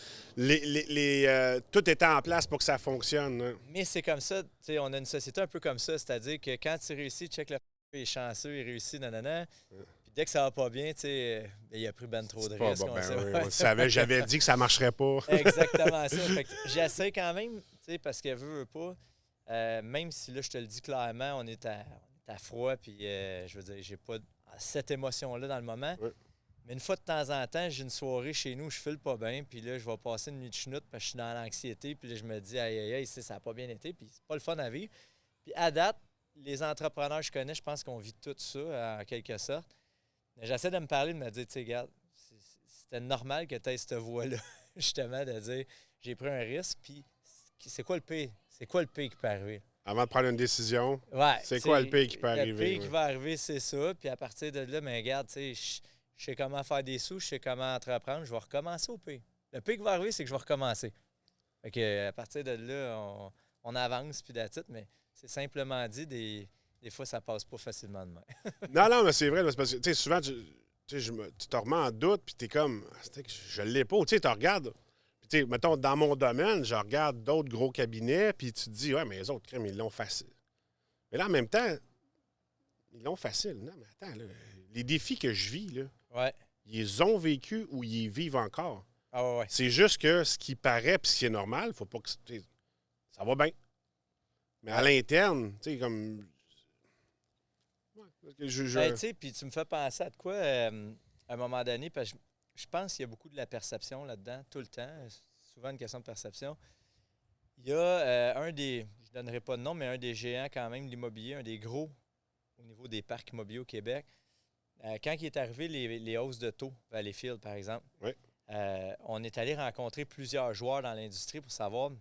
tout était en place pour que ça fonctionne. Hein. Mais c'est comme ça, tu sais, on a une société un peu comme ça, c'est-à-dire que quand tu réussis, check le il est chanceux, il réussit, nanana. Puis dès que ça va pas bien, tu sais, il a pris ben trop de C'est pas risques. bon, on sait. oui, on le savait, j'avais dit que ça marcherait pas. Exactement ça. Fait que j'essaie quand même, tu sais, parce qu'elle veut pas, même si là, je te le dis clairement, on est à froid, puis je veux dire, j'ai pas cette émotion-là dans le moment. Oui. Mais une fois de temps en temps, j'ai une soirée chez nous, je file pas bien, puis là, je vais passer une nuit de chenoute parce que je suis dans l'anxiété, puis là, je me dis, aïe, aïe, aïe, ça n'a pas bien été, puis c'est pas le fun à vivre. Puis à date, les entrepreneurs que je connais, je pense qu'on vit tout ça, en quelque sorte. Mais j'essaie de me parler, de me dire, tu sais, regarde, c'était normal que tu aies cette voix-là, justement, de dire, j'ai pris un risque, puis c'est quoi le pire? C'est quoi le pire qui peut arriver? Avant de prendre une décision, Ouais, c'est quoi le pire qui peut arriver? Le pire qui ouais. va arriver, c'est ça. Puis à partir de là, mais regarde, tu sais, je sais comment faire des sous, je sais comment entreprendre, je vais recommencer au pire. Le pire qui va arriver, c'est que je vais recommencer. Fait que, à partir de là, on avance, puis d'attitude, mais c'est simplement dit, des fois, ça passe pas facilement de même. Non, non, mais c'est vrai, parce que, tu sais, souvent, tu te remets en doute, puis t'es comme, je l'ai pas. Tu sais, tu regardes, puis tu sais, mettons, dans mon domaine, je regarde d'autres gros cabinets, puis tu te dis, ouais, mais les autres, crème, ils l'ont facile. Mais là, en même temps, ils l'ont facile. Non, mais attends, là, les défis que je vis, là, Ouais. ils les ont vécus ou ils y vivent encore. Ah ouais. C'est juste que ce qui paraît, puis ce qui est normal, faut pas que ça va bien. Mais à l'interne, tu sais, comme. Ouais, Ben, tu sais, puis tu me fais penser à de quoi, à un moment donné, parce que je pense qu'il y a beaucoup de la perception là-dedans, tout le temps. C'est souvent une question de perception. Il y a je ne donnerai pas de nom, mais un des géants quand même de l'immobilier, un des gros au niveau des parcs immobiliers au Québec. Quand il est arrivé les hausses de taux, Valleyfield par exemple, Oui. on est allé rencontrer plusieurs joueurs dans l'industrie pour savoir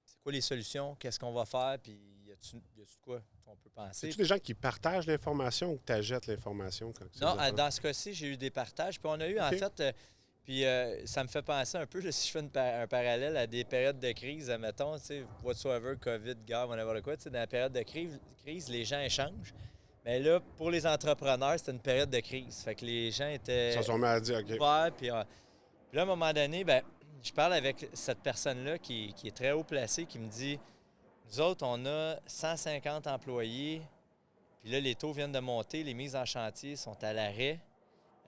c'est quoi les solutions, qu'est-ce qu'on va faire, puis il y a y a-tu de quoi qu'on peut penser? C'est-tu des gens qui partagent l'information ou que tu achètes l'information? Non, dans ce cas-ci, j'ai eu des partages. Puis on a eu, en fait, puis ça me fait penser un peu, là, si je fais un parallèle à des périodes de crise, mettons, tu sais, whatsoever, COVID, guerre, whatever quoi, tu sais, dans la période de crise, les gens échangent. Mais là, pour les entrepreneurs, c'était une période de crise. Fait que les gens étaient... Ils se sont mis à dire, OK. ouverts, puis là, à un moment donné, ben, je parle avec cette personne-là qui est très haut placée, qui me dit, nous autres, on a 150 employés, puis là, les taux viennent de monter, les mises en chantier sont à l'arrêt.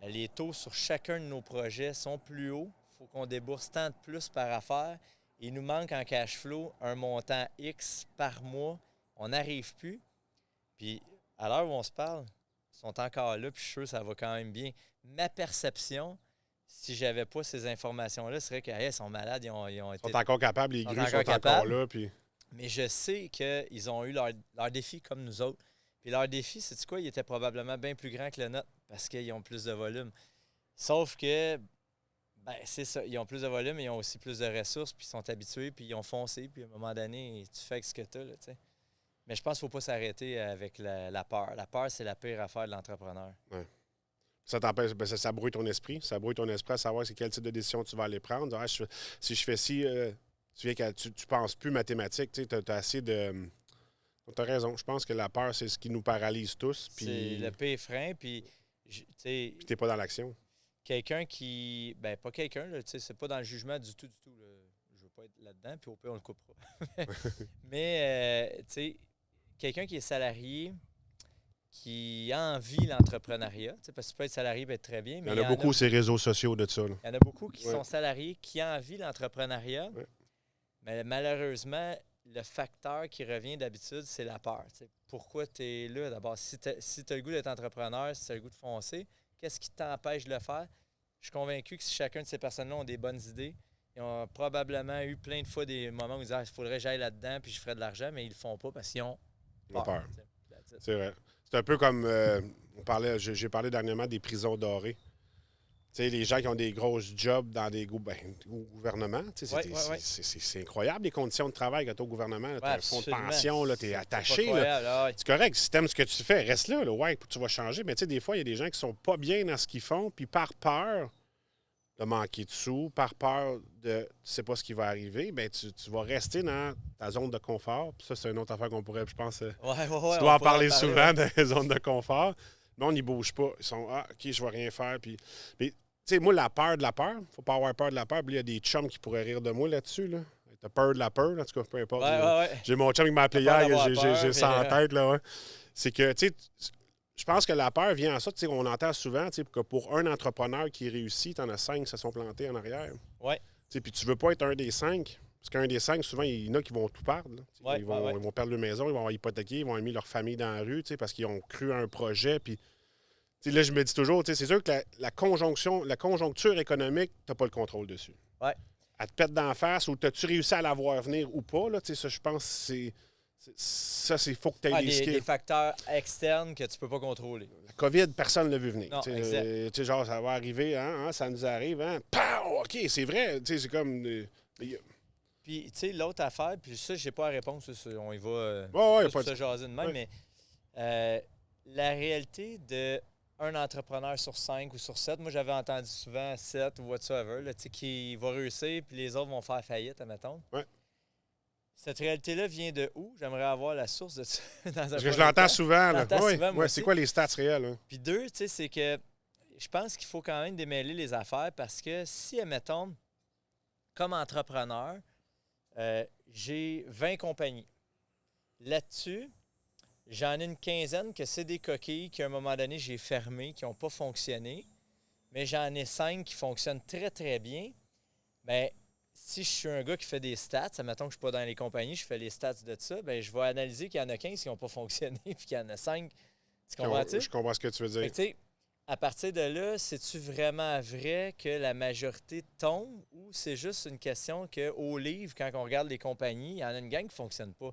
Les taux sur chacun de nos projets sont plus hauts. Il faut qu'on débourse tant de plus par affaire. Il nous manque en cash flow un montant X par mois. On n'arrive plus. Puis, à l'heure où on se parle, ils sont encore là, puis je suis sûr que ça va quand même bien. Ma perception, si j'avais pas ces informations-là, serait qu'ils sont malades, ils ont été... Ils sont encore capables, les grues sont encore là. Puis... Mais je sais qu'ils ont eu leur défi comme nous autres. Puis leur défi, c'est quoi? Il était probablement bien plus grand que le nôtre parce qu'ils ont plus de volume. Sauf que, ben c'est ça, ils ont plus de volume, mais ils ont aussi plus de ressources, puis ils sont habitués, puis ils ont foncé, puis à un moment donné, tu fais avec ce que tu as, là, tu sais. Mais je pense qu'il ne faut pas s'arrêter avec la peur. La peur, c'est la pire affaire de l'entrepreneur. Ouais. Ça t'empêche, ben ça brouille ton esprit. Ça brouille ton esprit à savoir c'est quel type de décision tu vas aller prendre. Ah, si je fais ci, tu penses plus mathématiques, tu as assez de... Tu as raison. Je pense que la peur, c'est ce qui nous paralyse tous. Puis... C'est le pire frein, puis... Puis t'es pas dans l'action. Quelqu'un qui... Ben pas quelqu'un, là, tu sais, c'est pas dans le jugement du tout, là. Je veux pas être là-dedans, puis au pire, on le coupera. Mais, tu sais, quelqu'un qui est salarié, qui envie l'entrepreneuriat, parce que tu peux être salarié et être très bien, mais il y en a beaucoup, ces réseaux sociaux de ça. Là. Il y en a beaucoup qui sont salariés, qui envient l'entrepreneuriat, mais malheureusement, le facteur qui revient d'habitude, c'est la peur. T'sais. Pourquoi tu es là? D'abord, si tu as le goût d'être entrepreneur, si tu as le goût de foncer, qu'est-ce qui t'empêche de le faire? Je suis convaincu que si chacun de ces personnes-là ont des bonnes idées, ils ont probablement eu plein de fois des moments où ils disent il faudrait que j'aille là-dedans puis je ferais de l'argent, mais ils le font pas parce qu'ils ont peur. C'est vrai. C'est un peu comme j'ai parlé dernièrement des prisons dorées. Tu sais, les gens qui ont des grosses jobs dans des gouvernements, c'est incroyable les conditions de travail que tu as au gouvernement. Tu as un fonds de pension, tu es attaché. C'est correct, si tu aimes ce que tu fais, reste là. Ouais, tu vas changer. Mais tu sais, des fois, il y a des gens qui sont pas bien dans ce qu'ils font, puis par peur de manquer de sous, par peur de tu sais pas ce qui va arriver, bien, tu vas rester dans ta zone de confort. Puis ça, c'est une autre affaire qu'on pourrait, je pense, tu dois en parler souvent dans les zones de confort. Mais on n'y bouge pas. Ils sont OK, je vais rien faire. Puis tu sais, moi, la peur de la peur, faut pas avoir peur de la peur. Puis il y a des chums qui pourraient rire de moi là-dessus. Là. T'as peur de la peur, en tout cas, peu importe. J'ai mon chum qui m'a appelé hier, j'ai ça en tête. Là, c'est que, tu sais, je pense que la peur vient à ça. On entend souvent que pour un entrepreneur qui réussit, tu en as 5 qui se sont plantés en arrière. Oui. Puis tu veux pas être un des 5. Parce qu'un des 5, souvent, il y en a qui vont tout perdre. Ils vont perdre leur maison, ils vont hypothéquer, ils vont aimer leur famille dans la rue parce qu'ils ont cru à un projet. Puis là, je me dis toujours, c'est sûr que la conjoncture économique, tu n'as pas le contrôle dessus. Ouais. Elle te pète d'en face ou as-tu réussi à la voir venir ou pas? Là, ça, je pense que c'est faut que tu aies des facteurs externes que tu peux pas contrôler. La COVID, personne ne l'a vu venir. Non, exact. Genre, ça va arriver, ça nous arrive, Pow! OK, c'est vrai. C'est comme... Puis, tu sais, l'autre affaire, puis ça, j'ai pas la réponse, on y va pas se jaser de même, mais la réalité d'un entrepreneur sur 5 ou sur 7, moi, j'avais entendu souvent 7 ou whatsoever, là, qui va réussir, puis les autres vont faire faillite, admettons. Ouais. Cette réalité-là vient de où? J'aimerais avoir la source de ça. Parce que je l'entends souvent. souvent c'est quoi les stats réels? Hein? Puis 2, tu sais, c'est que je pense qu'il faut quand même démêler les affaires parce que si, admettons, comme entrepreneur, j'ai 20 compagnies. Là-dessus, j'en ai une quinzaine que c'est des coquilles qu'à un moment donné, j'ai fermées, qui n'ont pas fonctionné. Mais j'en ai 5 qui fonctionnent très, très bien. Mais si je suis un gars qui fait des stats, admettons que je ne suis pas dans les compagnies, je fais les stats de ça, bien, je vais analyser qu'il y en a 15 qui n'ont pas fonctionné puis qu'il y en a 5. Tu comprends-tu? Je comprends ce que tu veux dire. Fait que, à partir de là, c'est-tu vraiment vrai que la majorité tombe ou c'est juste une question qu'au livre, quand on regarde les compagnies, il y en a une gang qui ne fonctionne pas?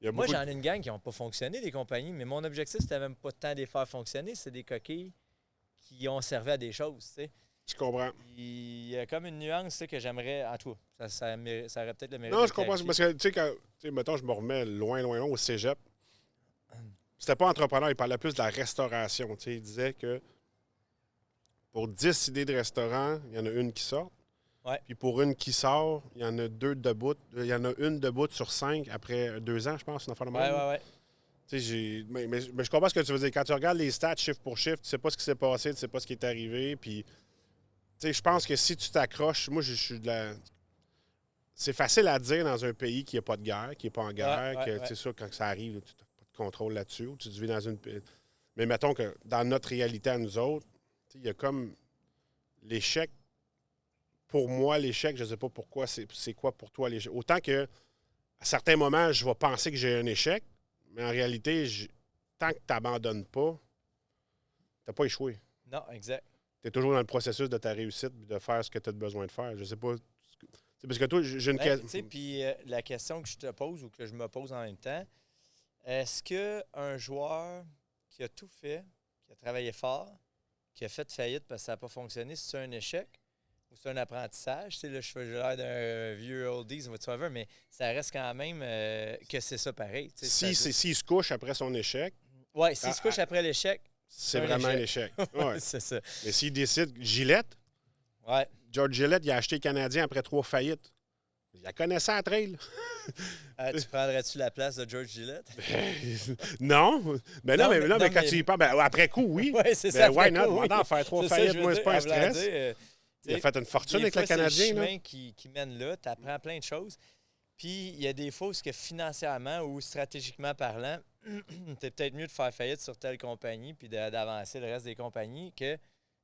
Moi, j'en ai une gang qui n'ont pas fonctionné, des compagnies, mais mon objectif, c'était même pas tant de les faire fonctionner, c'est des coquilles qui ont servi à des choses, tu sais. Je comprends. Il y a comme une nuance que j'aimerais. En tout cas, ça aurait peut-être le mérite. Non, de je comprends. clarifier. Parce que, tu sais, mettons, je me remets loin au cégep. C'était pas entrepreneur, il parlait plus de la restauration. Tu sais, il disait que pour 10 idées de restaurant, il y en a une qui sort. Ouais. Puis pour une qui sort, il y en a deux debout. Il y en a une debout sur 5 après 2 ans, je pense, une affaire de même. Ouais. Tu sais, mais je comprends ce que tu veux dire. Quand tu regardes les stats chiffre pour chiffre, tu sais pas ce qui s'est passé, tu sais pas ce qui est arrivé. Puis, tu sais, je pense que si tu t'accroches, moi, je suis de la. C'est facile à dire dans un pays qui n'a pas de guerre, qui n'est pas en guerre, que, tu sais, ça, quand ça arrive, tu n'as pas de contrôle là-dessus, ou tu vis dans une. Mais mettons que dans notre réalité à nous autres, il y a comme l'échec. Pour moi, l'échec, je ne sais pas pourquoi, c'est quoi pour toi l'échec. Autant que à certains moments, je vais penser que j'ai un échec, mais en réalité, tant que tu n'abandonnes pas, tu n'as pas échoué. Non, exact. Tu es toujours dans le processus de ta réussite de faire ce que tu as besoin de faire. Je sais pas. C'est parce que toi, j'ai une question. Puis la question que je te pose ou que je me pose en même temps, est-ce qu'un joueur qui a tout fait, qui a travaillé fort, qui a fait faillite parce que ça n'a pas fonctionné, c'est un échec ou c'est un apprentissage? Tu sais, là, je fais l'air d'un vieux oldies, whatsoever, mais ça reste quand même que c'est ça pareil. S'il se couche après son échec. Oui, s'il se couche après l'échec, c'est vraiment un échec. Ouais. C'est ça. Mais s'il décide, Gillette, George Gillette, il a acheté le Canadien après 3 faillites. Il la connaissait à trail. Tu prendrais-tu la place de George Gillette? Non. Mais quand tu y parles, après coup, oui. Oui, c'est ça. Why not? Moi, d'en faire 3 faillites, moi, c'est pas un stress. Il a fait une fortune avec le Canadien. C'est le chemin qui mène là. Tu apprends plein de choses. Puis, il y a des fois où financièrement ou stratégiquement parlant, c'est peut-être mieux de faire faillite sur telle compagnie puis d'avancer le reste des compagnies que, tu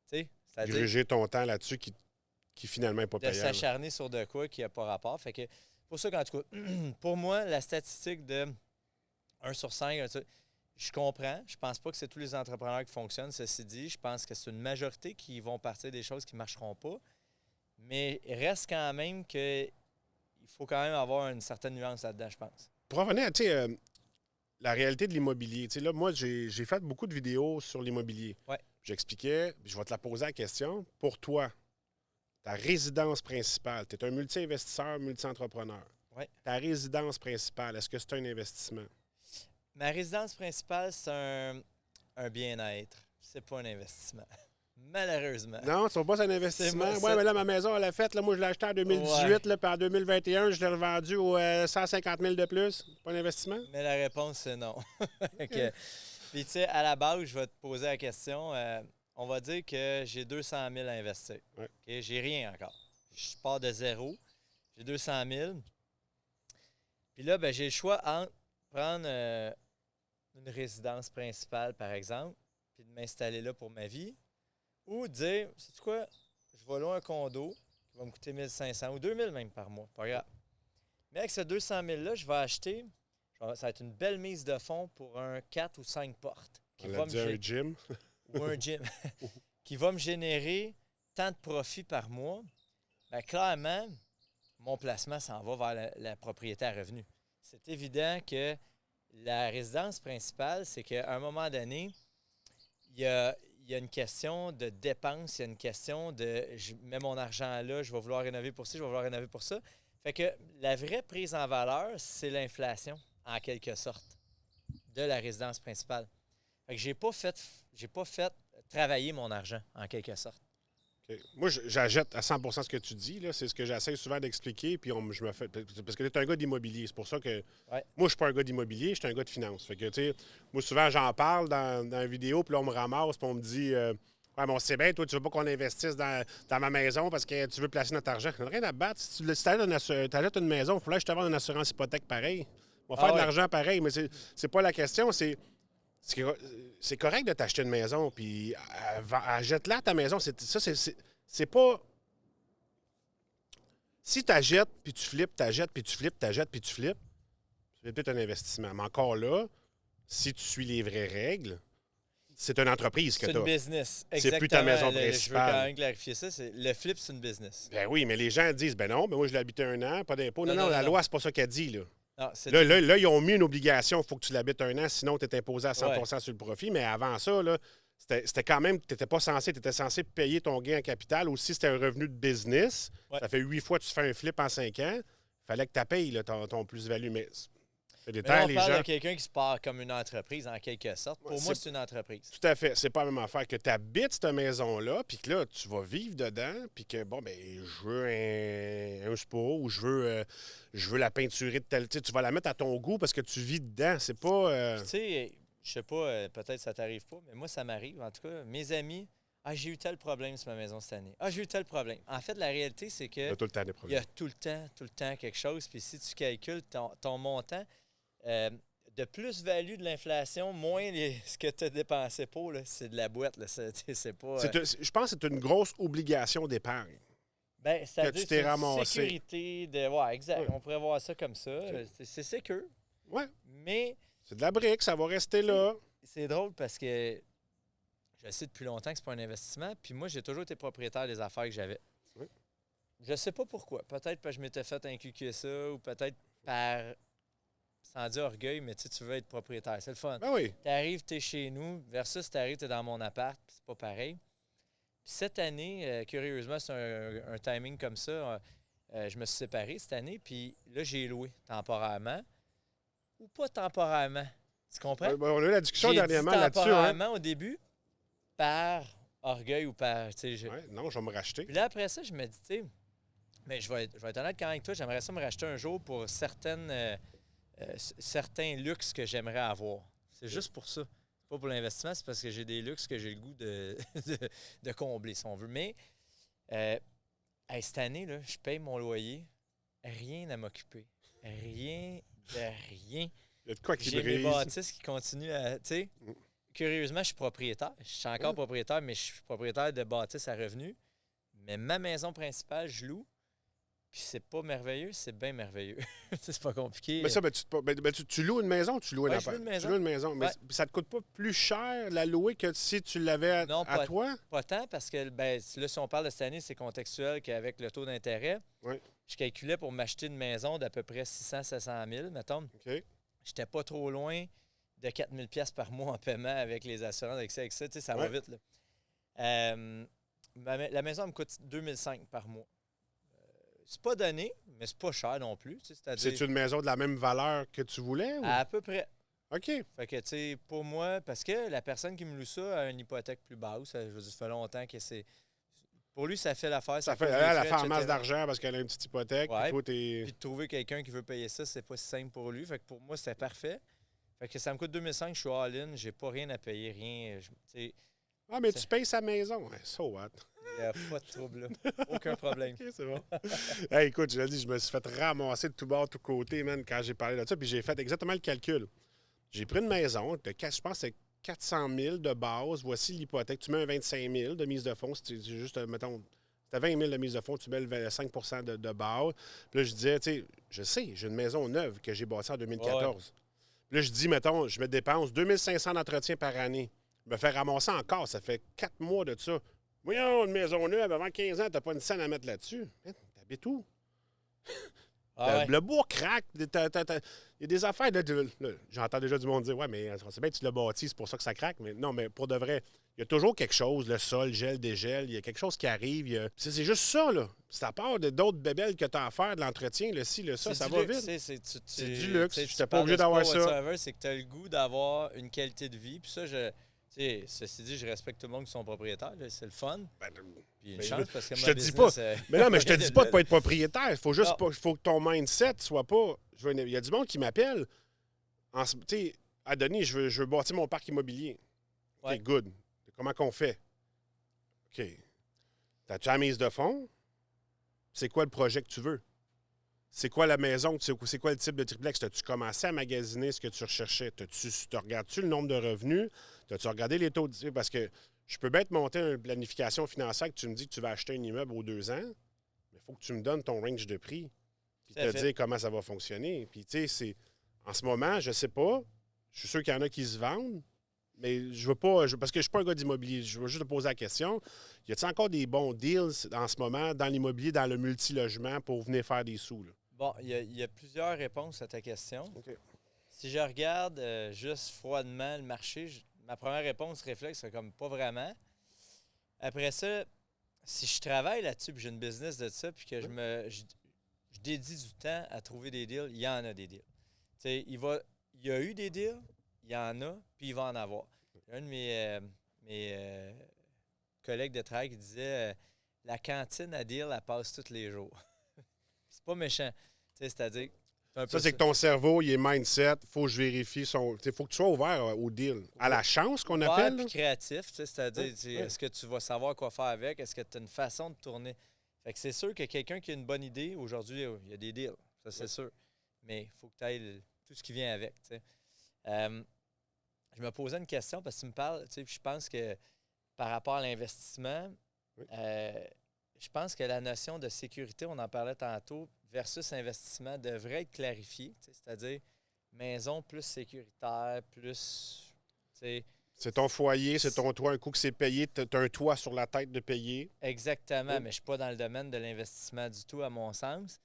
sais, c'est-à-dire diriger ton temps là-dessus qui finalement n'est pas payant. De s'acharner sur de quoi qui n'a pas rapport. Fait que, pour ça qu'en tout cas, pour moi, la statistique de 1 sur 5, je comprends. Je pense pas que c'est tous les entrepreneurs qui fonctionnent. Ceci dit, je pense que c'est une majorité qui vont partir des choses qui ne marcheront pas. Mais il reste quand même que il faut quand même avoir une certaine nuance là-dedans, je pense. Pour revenir à la réalité de l'immobilier, là, moi, j'ai fait beaucoup de vidéos sur l'immobilier. Ouais. J'expliquais, je vais te la poser la question. Pour toi, ta résidence principale, tu es un multi-investisseur, multi-entrepreneur. Ouais. Ta résidence principale, est-ce que c'est un investissement? Ma résidence principale, c'est un bien-être. C'est pas un investissement. Malheureusement. Non, c'est pas un investissement. Oui, mais là, ma maison, elle a fait. Là, moi, je l'ai achetée en 2018, là, puis en 2021, je l'ai revendue au 150 000 de plus. Pas un investissement? Mais la réponse, c'est non. Okay. Puis, tu sais, à la base, je vais te poser la question. On va dire que j'ai 200 000 à investir. Ouais. Okay? J'ai rien encore. Je pars de zéro. J'ai 200 000. Puis là, ben, j'ai le choix entre prendre une résidence principale, par exemple, puis de m'installer là pour ma vie, ou dire, sais-tu quoi, je vais louer un condo qui va me coûter 1 500 ou 2 000 même par mois, pas grave. Mais avec ce 200 000-là, je vais acheter, ça va être une belle mise de fonds pour un 4 ou 5 portes. On a dit un gym. Ou un gym. Qui va me générer tant de profit par mois. Bien, clairement, mon placement s'en va vers la propriété à revenu. C'est évident que la résidence principale, c'est qu'à un moment donné, il y a une question de dépense, il y a une question de je mets mon argent là, je vais vouloir rénover pour ci, je vais vouloir rénover pour ça. Fait que la vraie prise en valeur, c'est l'inflation, en quelque sorte, de la résidence principale. Fait que j'ai pas fait travailler mon argent, en quelque sorte. Okay. Moi, j'achète à 100 ce que tu dis. Là. C'est ce que j'essaie souvent d'expliquer. Puis je me fais. Parce que tu es un gars d'immobilier. C'est pour ça que. Ouais. Moi, je suis pas un gars d'immobilier, je suis un gars de finance. Fait que, tu sais, moi, souvent, j'en parle dans une vidéo, puis là, on me ramasse, puis on me dit ouais, bon, c'est bien, toi, tu veux pas qu'on investisse dans ma maison parce que tu veux placer notre argent. On n'a rien à battre. Si tu achètes une maison, il faut que je te vende une assurance hypothèque pareil. On va faire de l'argent pareil. Mais c'est pas la question, c'est correct de t'acheter une maison, puis jette-la ta maison. C'est pas. Si tu achètes, puis tu flippes, t'achètes, puis tu flippes, t'achètes, puis tu flippes, c'est peut-être un investissement. Mais encore là, si tu suis les vraies règles, c'est une entreprise que tu as. C'est une business. Exactement. C'est plus ta maison principale. Je veux quand même clarifier ça. Le flip, c'est une business. Ben oui, mais les gens disent, ben non, ben moi, je l'ai habité 1 an, pas d'impôt. Non, la loi, c'est pas ça qu'elle dit, là. Non, là, ils ont mis une obligation. Il faut que tu l'habites 1 an, sinon tu es imposé à 100 sur le profit. Mais avant ça, là, c'était quand même, tu étais censé payer ton gain en capital. Aussi, c'était un revenu de business. Ouais. Ça fait 8 fois que tu fais un flip en 5 ans. Il fallait que tu payes là, ton plus-value. Mais c'est des Mais là, temps, on les parle gens. de quelqu'un qui se part comme une entreprise, en quelque sorte. Pour moi, c'est une entreprise. Tout à fait. C'est pas la même affaire que tu habites cette maison-là, puis que là, tu vas vivre dedans, puis que, bon, ben je veux un spa ou je veux la peinturer de telle. Tu vas la mettre à ton goût parce que tu vis dedans. C'est pas. Tu sais, je sais pas, peut-être ça t'arrive pas, mais moi, ça m'arrive. En tout cas, mes amis, j'ai eu tel problème sur ma maison cette année. J'ai eu tel problème. En fait, la réalité, c'est que Il y a tout le temps des il y problèmes. a tout le temps quelque chose. Puis si tu calcules ton montant, de plus-value de l'inflation, moins ce que tu as dépensé pour, là, c'est de la boîte. Là. C'est pas. Je pense que c'est une grosse obligation d'épargne. Ben, c'est tu t'es ramassé. Sécurité de. Ouais, exact. Ouais. On pourrait voir ça comme ça. C'est sécure. Ouais. Mais C'est de la brique, ça va rester là. c'est drôle parce que je sais depuis longtemps que c'est pas un investissement. Puis moi, j'ai toujours été propriétaire des affaires que j'avais. Oui. Je sais pas pourquoi. Peut-être parce que je m'étais fait inculquer ça ou peut-être par. Sans dire orgueil, mais tu veux être propriétaire. C'est le fun. Ben oui. T'arrives, t'es chez nous, versus t'arrives, t'es dans mon appart, puis c'est pas pareil. Puis cette année, curieusement, c'est un timing comme ça. Je me suis séparé cette année, puis là, j'ai loué temporairement. Ou pas temporairement. Tu comprends? On a eu la discussion J'ai dernièrement dit là-dessus. Hein? temporairement au début, par orgueil ou par... Ouais, non, je vais me racheter. Puis là, après ça, je me dis, tu sais, mais je vais être honnête quand même avec toi, j'aimerais ça me racheter un jour pour certains luxes que j'aimerais avoir. C'est juste pour ça. C'est pas pour l'investissement, c'est parce que j'ai des luxes que j'ai le goût de combler, si on veut. Mais cette année, là, je paye mon loyer, rien à m'occuper. Rien de rien. Il y a de quoi qui J'ai mes brise. bâtisses qui continuent à... Tu sais, curieusement, je suis propriétaire. Je suis encore propriétaire, mais je suis propriétaire de bâtisses à revenus. Mais ma maison principale, je loue. Puis c'est pas merveilleux, c'est bien merveilleux. C'est pas compliqué. Mais ça, tu loues une maison ou tu loues un Ouais, appart? je loue une maison. Tu loues une maison. Mais Ouais. ça te coûte pas plus cher la louer que si tu l'avais à toi? Pas tant, parce que là, si on parle de cette année, c'est contextuel qu'avec le taux d'intérêt, Oui. je calculais pour m'acheter une maison d'à peu près 600-700 000, mettons. OK. J'étais pas trop loin de 4 000 $ par mois en paiement avec les assurances, avec ça. Tu sais, ça va vite. Là. La maison elle me coûte 2005 par mois. C'est pas donné, mais c'est pas cher non plus. C'est une maison de la même valeur que tu voulais? Ou? À peu près. OK. Fait que, tu sais, pour moi, parce que la personne qui me loue ça a une hypothèque plus basse. Je veux dire, ça fait longtemps que c'est. Pour lui, ça fait l'affaire. Ça fait, couvre les elle a frais, fait en etc. masse d'argent parce qu'elle a une petite hypothèque. Ouais. Puis toi, t'es... Puis de trouver quelqu'un qui veut payer ça, c'est pas si simple pour lui. Fait que pour moi, c'était parfait. Fait que ça me coûte 2005, je suis all-in, j'ai pas rien à payer, rien. Ah, mais tu payes sa maison. Ouais, so what? Il n'y a pas de trouble là. Aucun problème. OK, c'est bon. Hey, écoute, je l'ai dit, je me suis fait ramasser de tout bord, de tout côté, man, quand j'ai parlé de ça. Puis j'ai fait exactement le calcul. J'ai pris une maison, je pense que c'est 400 000 de base. Voici l'hypothèque. Tu mets un 25 000 de mise de fonds. C'est juste, mettons, c'était 20 000 de mise de fonds, tu mets le 5 de base. Puis là, je disais, tu sais, je sais, j'ai une maison neuve que j'ai bâtie en 2014. Ouais. Puis là, je dis, mettons, je me dépense 2500 d'entretien par année. Je me fais ramasser encore. Ça fait 4 mois de ça. Voyons, une maison neuve, avant 15 ans, t'as pas une scène à mettre là-dessus. T'habites où? Le bois craque. Il y a des affaires. J'entends déjà du monde dire, ouais, mais c'est bien que tu l'as bâti, c'est pour ça que ça craque. Mais non, mais pour de vrai, il y a toujours quelque chose. Le sol gèle, dégèle. Il y a quelque chose qui arrive. C'est juste ça, là. C'est à part d'autres bébelles que tu as à faire, de l'entretien, le ci, le ça, ça va vite. C'est du luxe. Je n'étais pas obligé d'avoir ça. C'est que tu as le goût d'avoir une qualité de vie. Puis ça, ceci dit, je respecte tout le monde qui sont propriétaires. C'est le fun. Puis une chance parce que je te dis pas. Mais non, mais je te dis pas de pas être propriétaire. Il faut juste faut que ton mindset soit pas. Il y a du monde qui m'appelle. Tu sais, Denis, je veux bâtir mon parc immobilier. OK, good. Comment qu'on fait? OK. T'as-tu la mise de fonds? C'est quoi le projet que tu veux? C'est quoi la maison? C'est quoi le type de triplex? T'as-tu commencé à magasiner ce que tu recherchais? Regardes-tu le nombre de revenus? T'as-tu regardé les taux de... Parce que je peux bien te monter une planification financière que tu me dis que tu vas acheter un immeuble aux 2 ans, mais il faut que tu me donnes ton range de prix. Puis te dire comment ça va fonctionner. Puis tu sais, en ce moment, je sais pas. Je suis sûr qu'il y en a qui se vendent, mais je veux pas... parce que je suis pas un gars d'immobilier. Je veux juste te poser la question. Y a-t-il encore des bons deals en ce moment dans l'immobilier, dans le multilogement pour venir faire des sous? Là? Bon, il y a plusieurs réponses à ta question. Okay. Si je regarde juste froidement le marché, ma première réponse réflexe serait comme pas vraiment. Après ça, si je travaille là-dessus, puis j'ai une business de ça, puis que je dédie du temps à trouver des deals, il y en a des deals. Tu sais, il y a eu des deals, il y en a, puis il va en avoir. Un de mes collègues de travail qui disait la cantine à deal, elle passe tous les jours. C'est pas méchant. Tu sais, c'est-à-dire. Ça, c'est que ton cerveau, il est mindset. Faut que je vérifie son. Il faut que tu sois ouvert au deal. À la chance qu'on appelle. Puis créatif, tu sais, c'est-à-dire, est-ce que tu vas savoir quoi faire avec? Est-ce que tu as une façon de tourner? Fait que c'est sûr que quelqu'un qui a une bonne idée, aujourd'hui, il y a des deals. Ça, c'est sûr. Mais il faut que tu ailles tout ce qui vient avec. Tu sais. Je me posais une question parce que tu me parles, tu sais, je pense que par rapport à l'investissement, je pense que la notion de sécurité, on en parlait tantôt, versus investissement devrait être clarifiée. C'est-à-dire maison plus sécuritaire, plus. C'est ton foyer, c'est ton toit. Un coup que c'est payé, tu as un toit sur la tête de payer. Exactement, mais je ne suis pas dans le domaine de l'investissement du tout, à mon sens.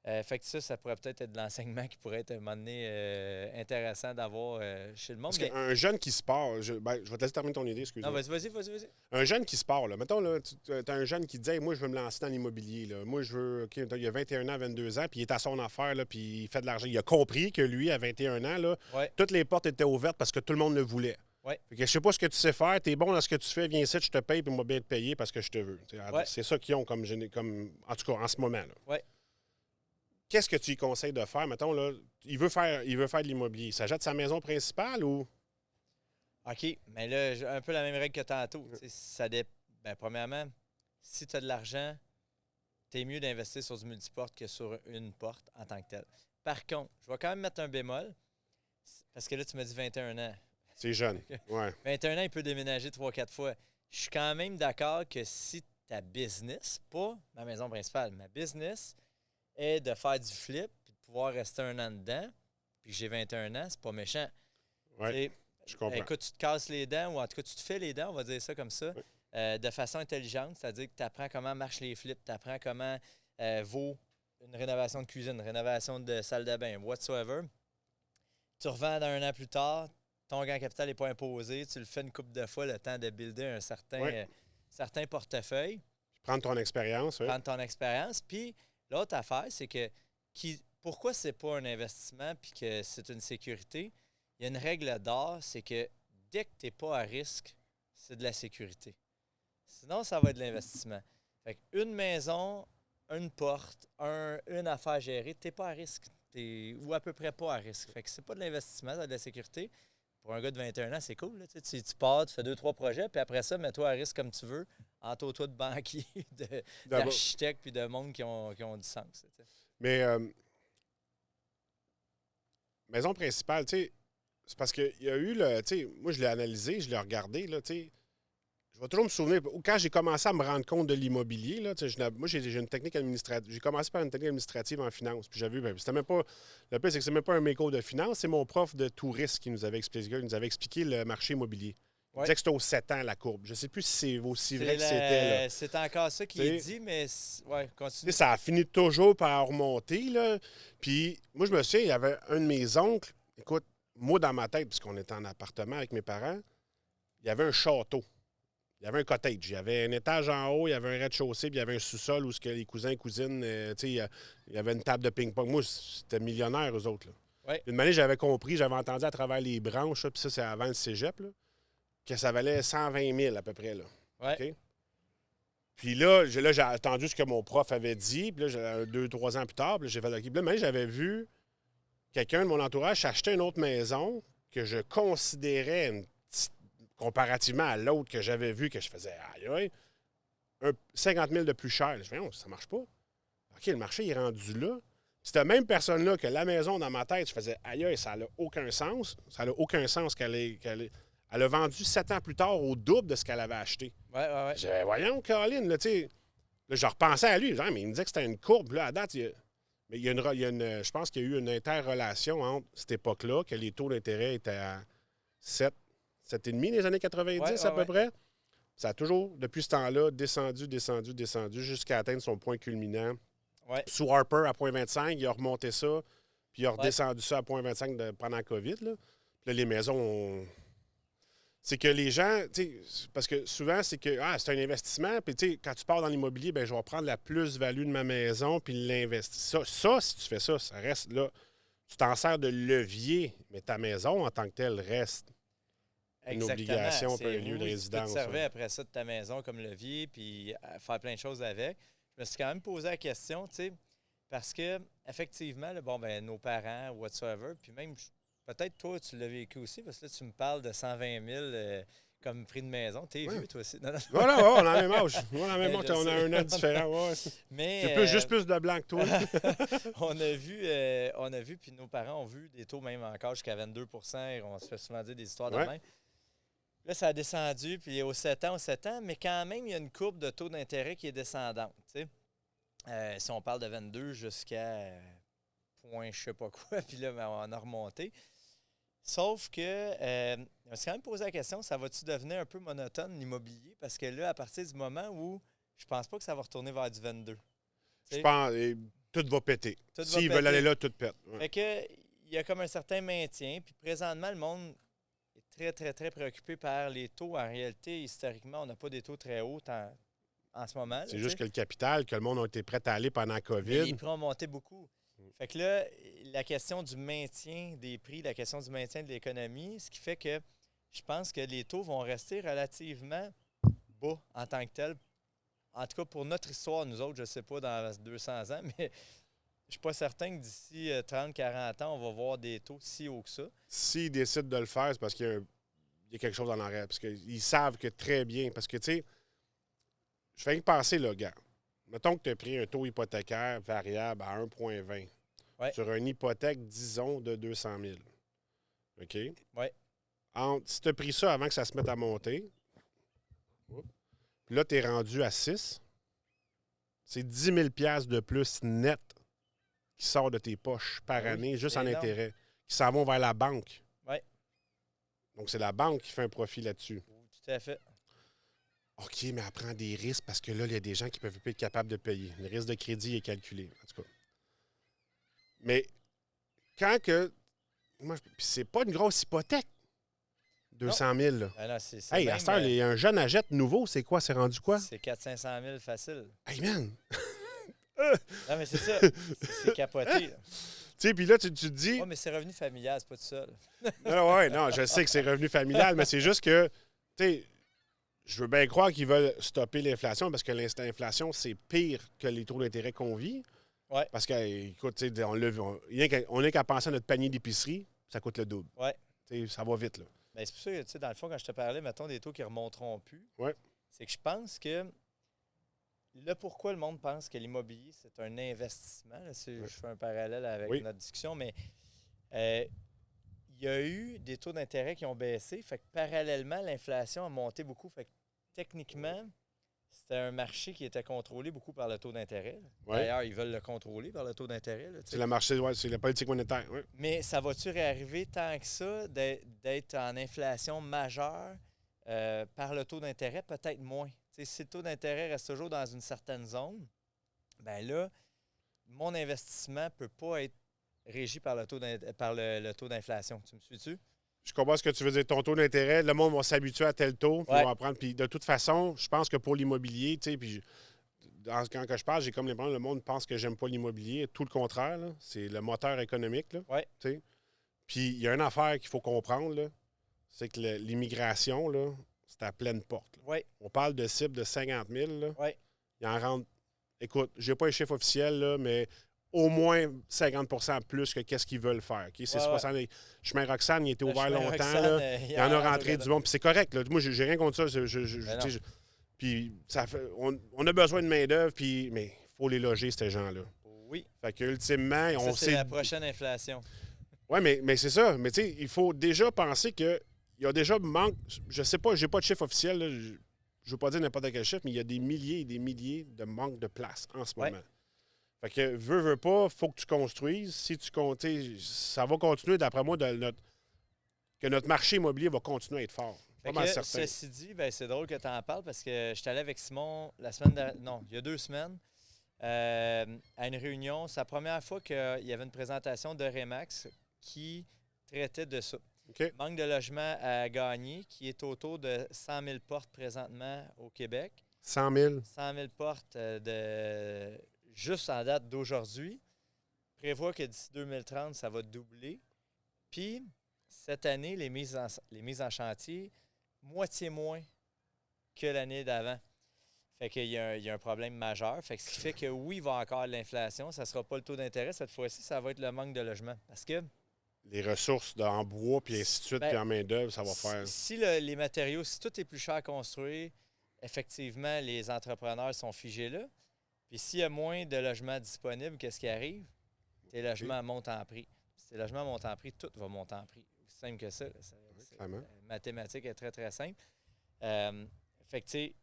Fait que ça pourrait peut-être être de l'enseignement qui pourrait être à un moment donné intéressant d'avoir chez le monde. Parce qu'un jeune qui se part, je vais te laisser terminer ton idée, excuse-moi. Non, vas-y. Un jeune qui se part, là, mettons, là, tu as un jeune qui dit hey, moi, je veux me lancer dans l'immobilier. Là. Moi, je veux. OK, il a 21 ans, 22 ans, puis il est à son affaire, là, puis il fait de l'argent. Il a compris que lui, à 21 ans, là, toutes les portes étaient ouvertes parce que tout le monde le voulait. Ouais. Fait que je sais pas ce que tu sais faire, tu es bon dans ce que tu fais, viens ici, je te paye, puis moi, bien te payer parce que je te veux. C'est ça qu'ils ont comme. En tout cas, en ce moment. Là. Ouais. Qu'est-ce que tu lui conseilles de faire? Mettons, là, il veut faire de l'immobilier. Il s'achète sa maison principale ou. OK, mais là, j'ai un peu la même règle que tantôt. Premièrement, si tu as de l'argent, t'es mieux d'investir sur du multiporte que sur une porte en tant que telle. Par contre, je vais quand même mettre un bémol, parce que là, tu m'as dit 21 ans. C'est jeune, ouais. 21 ans, il peut déménager 3-4 fois. Je suis quand même d'accord que si ta business, pas ma maison principale, ma business est de faire du flip puis de pouvoir rester un an dedans, puis j'ai 21 ans, c'est pas méchant. Oui, je comprends. Écoute, tu te casses les dents, ou en tout cas, tu te fais les dents, on va dire ça comme ça, de façon intelligente, c'est-à-dire que tu apprends comment marchent les flips, tu apprends comment vaut une rénovation de cuisine, une rénovation de salle de bain, whatsoever. Tu revends dans un an plus tard, ton gain capital n'est pas imposé, tu le fais une couple de fois, le temps de builder un certain portefeuille. Prendre ton expérience. Oui. Prendre ton expérience. Puis l'autre affaire, c'est que pourquoi c'est pas un investissement puis que c'est une sécurité? Il y a une règle d'or, c'est que dès que tu n'es pas à risque, c'est de la sécurité. Sinon, ça va être de l'investissement. Fait une maison, une porte, une affaire gérée, tu n'es pas à risque. Ou à peu près pas à risque. Fait que c'est pas de l'investissement, c'est de la sécurité. Pour un gars de 21 ans, c'est cool. Là, tu pars, tu fais 2-3 projets, puis après ça, mets-toi à risque comme tu veux. Entoure-toi de banquiers, d'architectes, puis de monde qui ont du sens. Mais maison principale, tu sais, c'est parce qu'il y a eu le. Tu sais, moi, je l'ai analysé, je l'ai regardé, là, tu sais. Je vais toujours me souvenir, quand j'ai commencé à me rendre compte de l'immobilier, là, moi, j'ai une technique administrative. J'ai commencé par une technique administrative en finance. Puis j'avais vu, c'était même pas. Le pire, c'est que c'est même pas un méco de finance, c'est mon prof de tourisme qui nous avait expliqué le marché immobilier. Il disait que c'était aux 7 ans, la courbe. Je ne sais plus si c'est aussi vrai que c'était. C'est encore ça qui est dit, mais continue. Ça a fini toujours par remonter, là. Puis moi, je me souviens, il y avait un de mes oncles. Écoute, moi, dans ma tête, puisqu'on était en appartement avec mes parents, il y avait un château. Il y avait un cottage. Il y avait un étage en haut, il y avait un rez-de-chaussée, puis il y avait un sous-sol où les cousins et cousines, il y avait une table de ping-pong. Moi, c'était millionnaire, eux autres. Là. Ouais. Une année, j'avais compris, j'avais entendu à travers les branches, puis ça, c'est avant le cégep, là, que ça valait 120 000 à peu près. Là. Ouais. Okay? Puis là, j'ai entendu ce que mon prof avait dit, puis là, 2-3 ans plus tard, puis là, j'ai fait OK. Puis là, j'avais vu quelqu'un de mon entourage s'acheter une autre maison que je considérais une comparativement à l'autre que j'avais vu, que je faisais, aïe, 50 000 de plus cher. Je fais, non, ça marche pas. OK, le marché est rendu là. Cette même personne-là que la maison dans ma tête, je faisais, aïe, ça n'a aucun sens. Ça n'a aucun sens qu'elle a vendu 7 ans plus tard au double de ce qu'elle avait acheté. Ouais. Je disais, voyons, Caroline, là, tu sais. Là, je repensais à lui. Je disais, mais il me disait que c'était une courbe. Là, à date, mais je pense qu'il y a eu une interrelation entre cette époque-là, que les taux d'intérêt étaient à 7,5 les années 90 à peu près. Ça a toujours, depuis ce temps-là, descendu jusqu'à atteindre son point culminant. Ouais. Sous Harper à 0,25, il a remonté ça, puis il a redescendu ça à 0,25 pendant la COVID. Là. Puis là, les maisons ont... c'est que les gens, parce que souvent, c'est que c'est un investissement, puis quand tu pars dans l'immobilier, ben je vais prendre la plus-value de ma maison puis l'investir. Ça, si tu fais ça, ça reste là. Tu t'en sers de levier, mais ta maison en tant que telle reste une obligation, puis un lieu de résidence. Tu peux te servir après ça de ta maison comme levier puis faire plein de choses avec. Je me suis quand même posé la question, tu sais, parce que effectivement, là, nos parents, whatsoever, puis même, peut-être toi, tu l'as vécu aussi, parce que là, tu me parles de 120 000 comme prix de maison. T'es vieux, toi aussi. Non, on a le même âge. On a un an différent. Ouais. Mais, j'ai juste plus de blanc que toi. on a vu, puis nos parents ont vu des taux même encore jusqu'à 22 %. On se fait souvent dire des histoires de même. Là, ça a descendu, puis aux 7 ans, mais quand même, il y a une courbe de taux d'intérêt qui est descendante. Si on parle de 22 jusqu'à point je sais pas quoi, puis là, on a remonté. Sauf que, je me suis quand même posé la question, ça va-tu devenir un peu monotone, l'immobilier? Parce que là, à partir du moment où je pense pas que ça va retourner vers du 22. Je pense tout va péter. S'ils veulent aller là, tout pète. Ouais. Fait que, il y a comme un certain maintien, puis présentement, le monde est très, très, très préoccupé par les taux. En réalité, historiquement, on n'a pas des taux très hauts en ce moment. C'est juste que le capital, que le monde a été prêt à aller pendant la COVID. Mais les prix ont monté beaucoup. Fait que là, la question du maintien des prix, la question du maintien de l'économie, ce qui fait que je pense que les taux vont rester relativement bas en tant que tel. En tout cas, pour notre histoire, nous autres, je ne sais pas dans 200 ans, mais je ne suis pas certain que d'ici 30-40 ans, on va voir des taux si hauts que ça. S'ils décident de le faire, c'est parce qu'il y a quelque chose dans l'arrêt. Parce qu'ils savent que très bien. Parce que, tu sais, je fais que penser, là, gars. Mettons que tu as pris un taux hypothécaire variable à 1,20 sur une hypothèque, disons, de 200 000. OK? Oui. Si tu as pris ça avant que ça se mette à monter, puis là, tu es rendu à 6, c'est 10 000 $ de plus net qui sort de tes poches par année, juste en intérêt, qui s'en vont vers la banque. Oui. Donc, c'est la banque qui fait un profit là-dessus. Tout à fait. OK, mais elle prend des risques parce que là, il y a des gens qui ne peuvent plus être capables de payer. Le risque de crédit est calculé, en tout cas. Mais quand que... Puis c'est pas une grosse hypothèque. 200 000, là. Ben là, à cette heure, il y a un jeune Agette nouveau, c'est quoi? C'est rendu quoi? C'est 400-500 000 facile. Hey, man! Non, mais c'est ça. C'est capoté. Tu sais, puis là, tu te dis... Oui, mais c'est revenu familial, c'est pas tout seul. non, je sais que c'est revenu familial, mais c'est juste que, tu sais, je veux bien croire qu'ils veulent stopper l'inflation parce que l'inflation, c'est pire que les taux d'intérêt qu'on vit. Ouais. Parce que, écoute, on n'est qu'à penser à notre panier d'épicerie, ça coûte le double. Ouais. Ça va vite, là. Mais c'est pour ça que, dans le fond, quand je te parlais, mettons, des taux qui ne remonteront plus, ouais. C'est que je pense que là, pourquoi le monde pense que l'immobilier, c'est un investissement, là, je fais un parallèle avec notre discussion, mais il y a eu des taux d'intérêt qui ont baissé, fait que parallèlement, l'inflation a monté beaucoup, fait que techniquement, c'était un marché qui était contrôlé beaucoup par le taux d'intérêt. Ouais. D'ailleurs, ils veulent le contrôler par le taux d'intérêt. Là, c'est le marché, c'est la politique monétaire. Ouais. Mais ça va-tu réarriver tant que ça d'être en inflation majeure par le taux d'intérêt? Peut-être moins. T'sais, si le taux d'intérêt reste toujours dans une certaine zone, bien là, mon investissement ne peut pas être régi par le taux d'inflation. Tu me suis-tu? Je comprends ce que tu veux dire. Ton taux d'intérêt, le monde va s'habituer à tel taux, puis on va prendre. Puis de toute façon, je pense que pour l'immobilier, tu sais, puis quand je parle, j'ai comme l'impression que le monde pense que j'aime pas l'immobilier. Tout le contraire, là. C'est le moteur économique, là. Ouais. Tu sais. Puis il y a une affaire qu'il faut comprendre, là, c'est que l'immigration, là, c'est à pleine porte. Ouais. On parle de cible de 50 000, là. Ouais. Il en rentre. Écoute, j'ai pas les chiffres officiels, là, mais au moins 50 % plus que qu'est-ce qu'ils veulent faire. Okay? C'est 60. Chemin Roxane, il était ouvert longtemps. Là. Il y en a rentré du monde. Puis c'est correct. Là. Moi, j'ai rien contre ça. Puis on a besoin de main-d'œuvre, mais il faut les loger, ces gens-là. Oui. Fait qu'ultimement, on sait. C'est la prochaine inflation. Oui, mais c'est ça. Mais tu sais, il faut déjà penser qu'il y a déjà manque. Je sais pas, j'ai pas de chiffre officiel. Là. Je ne veux pas dire n'importe quel chiffre, mais il y a des milliers et des milliers de manque de place en ce moment. Fait que, veux pas, il faut que tu construises. Si tu comptes, ça va continuer, d'après moi, que notre marché immobilier va continuer à être fort. Ceci dit, c'est drôle que tu en parles parce que je suis allé avec Simon il y a 2 semaines à une réunion. C'est la première fois qu'il y avait une présentation de Remax qui traitait de ça. OK. Manque de logement à gagner, qui est autour de 100 000 portes présentement au Québec. 100 000. 100 000 portes juste en date d'aujourd'hui. Prévoit que d'ici 2030, ça va doubler. Puis, cette année, les mises en chantier, moitié moins que l'année d'avant. Fait qu'il y a un problème majeur. Fait que ce qui fait que oui, il va y avoir encore de l'inflation. Ça ne sera pas le taux d'intérêt. Cette fois-ci, ça va être le manque de logement. Parce que Les ressources en bois, puis ainsi de suite, puis en main-d'œuvre, ça va faire. si les matériaux, si tout est plus cher à construire, effectivement, les entrepreneurs sont figés là. Puis s'il y a moins de logements disponibles, qu'est-ce qui arrive? Tes logements montent en prix. Si tes logements montent en prix, tout va monter en prix. Aussi simple que ça. La mathématique est très, très simple. Fait que, tu sais,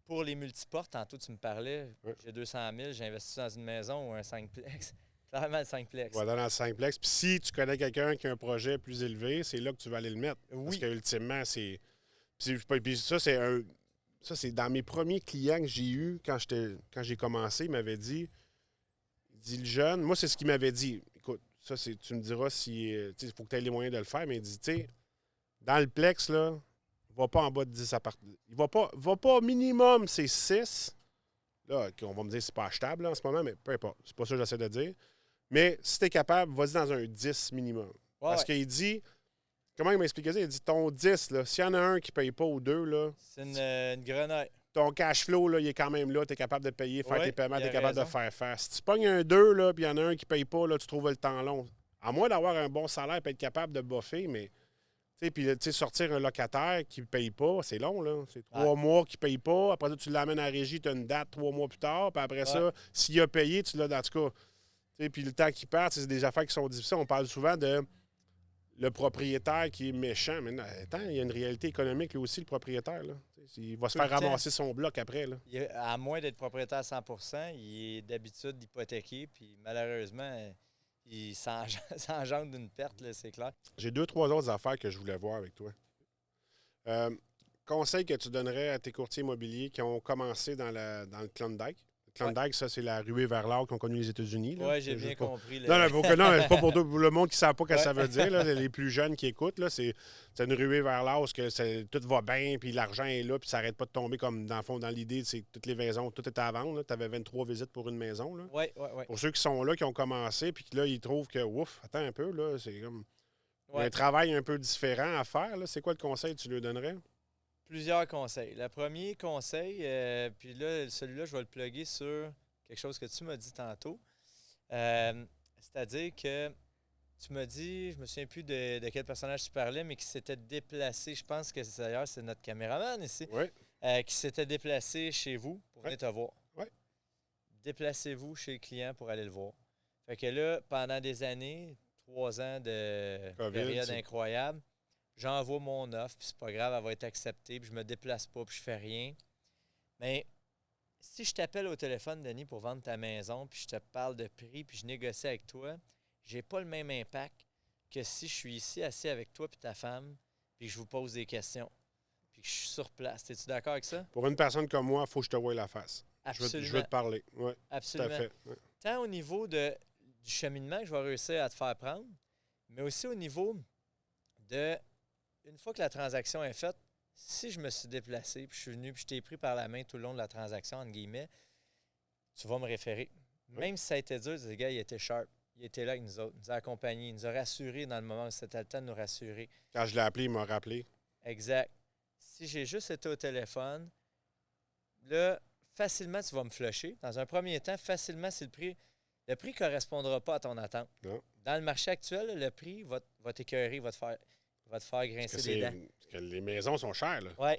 pour les multiportes, tantôt, tu me parlais, j'ai 200 000, j'ai investi dans une maison ou un 5-plex. Clairement, le 5-plex. Voilà, dans le 5-plex. Puis si tu connais quelqu'un qui a un projet plus élevé, c'est là que tu vas aller le mettre. Oui. Parce qu'ultimement, c'est... Puis ça, c'est dans mes premiers clients que j'ai eus quand j'ai commencé, il m'avait dit, le jeune, moi, c'est ce qu'il m'avait dit. Écoute, ça, tu me diras si, il faut que tu aies les moyens de le faire, mais il dit, tu sais, dans le plex, là, va pas en bas de 10 appartements. Il va pas minimum, c'est 6. Là, on va me dire, c'est pas achetable là, en ce moment, mais peu importe. C'est pas ça que j'essaie de dire. Mais si tu es capable, vas-y dans un 10 minimum. Parce qu'il dit, comment il m'a expliqué ça? Il dit, ton 10, là, s'il y en a un qui ne paye pas ou deux, là, c'est une grenaille. Ton cash flow, là, il est quand même là. Tu es capable de payer, faire tes paiements, tu es capable de faire face. Si tu pognes un 2, là, puis il y en a un qui ne paye pas, là, tu trouves le temps long. À moins d'avoir un bon salaire et être capable de buffer, mais puis sortir un locataire qui ne paye pas, c'est long, là. C'est 3 mois qu'il ne paye pas. Après ça, tu l'amènes à la régie, tu as une date 3 mois plus tard. Puis après ça, s'il a payé, tu l'as dans tout cas. Puis le temps qu'il perd, c'est des affaires qui sont difficiles. On parle souvent de le propriétaire qui est méchant. Mais non, attends, il y a une réalité économique, lui aussi, le propriétaire. Là. Il va se faire ramasser son bloc après. Là. À moins d'être propriétaire à 100 il est d'habitude hypothéqué. Puis malheureusement, il s'engendre d'une perte, là, c'est clair. J'ai 2-3 autres affaires que je voulais voir avec toi. Conseil que tu donnerais à tes courtiers immobiliers qui ont commencé dans le Klondike. Klondike, ça, c'est la ruée vers l'or qu'ont connu les États-Unis. Oui, j'ai bien compris. Non, mais pas pour le monde qui ne sait pas ce que ça veut dire. Là, les plus jeunes qui écoutent, là, c'est une ruée vers l'or où tout va bien, puis l'argent est là, puis ça n'arrête pas de tomber comme dans le fond, dans l'idée, c'est que toutes les maisons, tout est à vendre. Tu avais 23 visites pour une maison. Oui. Pour ceux qui sont là, qui ont commencé, puis que là, ils trouvent que, ouf, attends un peu, là, c'est comme un travail un peu différent à faire. Là. C'est quoi le conseil que tu lui donnerais? Plusieurs conseils. Le premier conseil, puis là, celui-là, je vais le plugger sur quelque chose que tu m'as dit tantôt. C'est-à-dire que tu m'as dit, je me souviens plus de quel personnage tu parlais, mais qui s'était déplacé, je pense que d'ailleurs c'est notre caméraman ici, qui s'était déplacé chez vous pour venir te voir. Déplacez-vous chez le client pour aller le voir. Fait que là, pendant des années, 3 ans de période incroyable, j'envoie mon offre, puis c'est pas grave, elle va être acceptée, puis je me déplace pas, puis je fais rien. Mais si je t'appelle au téléphone, Denis, pour vendre ta maison, puis je te parle de prix, puis je négocie avec toi, j'ai pas le même impact que si je suis ici assis avec toi puis ta femme, puis que je vous pose des questions, puis que je suis sur place. Es-tu d'accord avec ça? Pour une personne comme moi, il faut que je te voie la face. Absolument. Je veux te parler. Oui, absolument. Tout à fait. Ouais. Tant au niveau du cheminement que je vais réussir à te faire prendre, mais aussi au niveau de, une fois que la transaction est faite, si je me suis déplacé, puis je suis venu, puis je t'ai pris par la main tout le long de la transaction, entre guillemets, tu vas me référer. Même si ça a été dur, le gars, il était sharp. Il était là avec nous autres, il nous a accompagnés, il nous a rassurés dans le moment où c'était le temps de nous rassurer. Quand je l'ai appelé, il m'a rappelé. Exact. Si j'ai juste été au téléphone, là, facilement, tu vas me flusher. Dans un premier temps, facilement, c'est le prix ne correspondra pas à ton attente. Non. Dans le marché actuel, le prix va t'écœurer, va te faire grincer les dents. Parce que les maisons sont chères. Oui,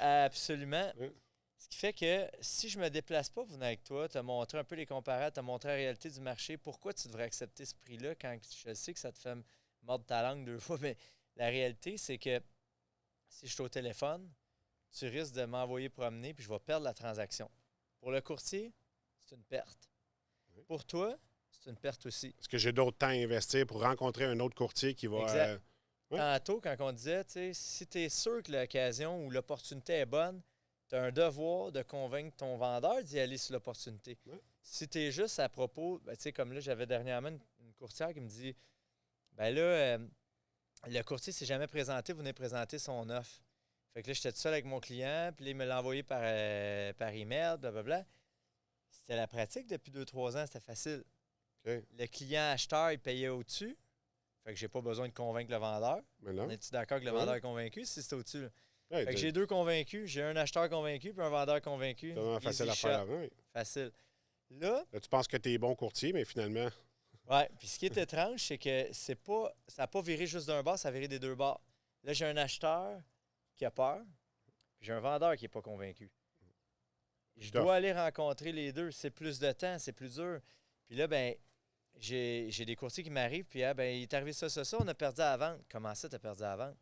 absolument. Ouais. Ce qui fait que si je ne me déplace pas pour venir avec toi, te montrer un peu les comparables, te montrer la réalité du marché, pourquoi tu devrais accepter ce prix-là quand je sais que ça te fait mordre ta langue 2 fois, mais la réalité, c'est que si je suis au téléphone, tu risques de m'envoyer promener puis je vais perdre la transaction. Pour le courtier, c'est une perte. Oui. Pour toi, c'est une perte aussi. Parce que j'ai d'autres temps à investir pour rencontrer un autre courtier qui va... Exact. Tantôt, quand on disait, si tu es sûr que l'occasion ou l'opportunité est bonne, tu as un devoir de convaincre ton vendeur d'y aller sur l'opportunité. Oui. Si tu es juste à propos, comme là, j'avais dernièrement une courtière qui me dit, ben là, le courtier s'est jamais présenté, vous venez présenter son offre. Fait que là, j'étais tout seul avec mon client, puis là, il me l'a envoyé par email, blablabla. C'était la pratique depuis 2-3 ans, c'était facile. OK. Le client acheteur, il payait au-dessus. Fait que j'ai pas besoin de convaincre le vendeur. Mais non. Es-tu d'accord que le Ouais. vendeur est convaincu si c'est au-dessus? Là? Ouais, Fait que j'ai 2 convaincus. J'ai un acheteur convaincu puis un vendeur convaincu. c'est vraiment facile à Easy faire shot. avant. Oui. Facile. Là, Là, tu penses que tu es bon courtier, mais finalement, ouais. Puis ce qui est étrange, c'est que ça n'a pas viré juste d'un bord, ça a viré des 2 bords. Là, j'ai un acheteur qui a peur, puis j'ai un vendeur qui n'est pas convaincu. Je Tough. dois aller rencontrer les deux. C'est plus de temps, c'est plus dur. Puis là, ben j'ai des courtiers qui m'arrivent, puis ah, ben, il est arrivé ça, on a perdu à la vente. Comment ça, tu as perdu à la vente?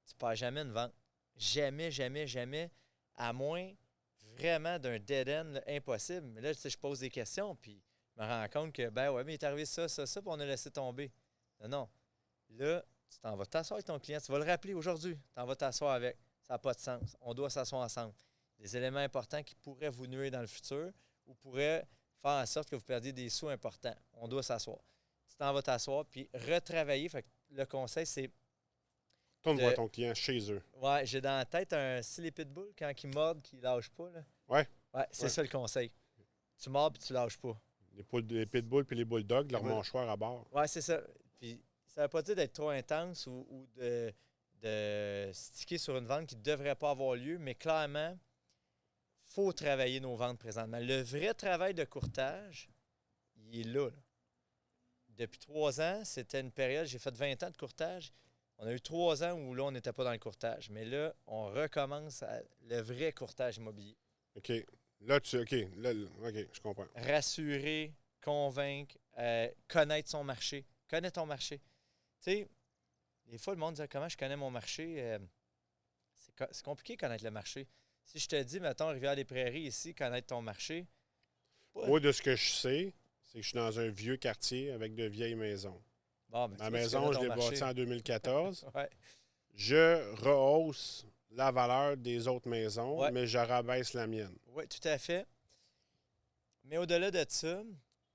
Tu ne perds jamais une vente. Jamais, jamais, jamais, à moins vraiment d'un dead end là, impossible. Mais là, tu sais, je pose des questions, puis je me rends compte que, ben ouais, mais il est arrivé ça, puis on a laissé tomber. Non, non. Là, tu t'en vas t'asseoir avec ton client, tu vas le rappeler aujourd'hui, tu t'en vas t'asseoir avec. Ça n'a pas de sens. On doit s'asseoir ensemble. Des éléments importants qui pourraient vous nuire dans le futur ou pourraient faire en sorte que vous perdiez des sous importants. On doit s'asseoir. Tu t'en vas t'asseoir, puis retravailler. Fait que le conseil, c'est... tourne voir ton client chez eux. Ouais, j'ai dans la tête un style les pitbull, quand ils mordent, qu'ils ne lâchent pas. Là. Ouais. Ouais, c'est Ouais. ça le conseil. Tu mords puis tu lâches pas. Les pitbulls puis les bulldogs, leur mâchoire à bord. Ouais, c'est ça. Puis ça ne veut pas dire d'être trop intense ou de sticker sur une vente qui ne devrait pas avoir lieu, mais clairement, il faut travailler nos ventes présentement. Le vrai travail de courtage, il est là. Depuis 3 ans, c'était une période, j'ai fait 20 ans de courtage. On a eu 3 ans où là, on n'était pas dans le courtage. Mais là, on recommence le vrai courtage immobilier. OK. Là, OK, je comprends. Rassurer, convaincre, connaître son marché. Connais ton marché. Tu sais, des fois, le monde dit comment je connais mon marché. C'est compliqué de connaître le marché. Si je te dis, mettons, Rivière-des-Prairies, ici, connaître ton marché. Ouais. Moi, de ce que je sais, c'est que je suis dans un vieux quartier avec de vieilles maisons. Bon, ben, Ma maison, je l'ai bâtie en 2014. Ouais. Je rehausse la valeur des autres maisons, Ouais. mais je rabaisse la mienne. Oui, tout à fait. Mais au-delà de ça,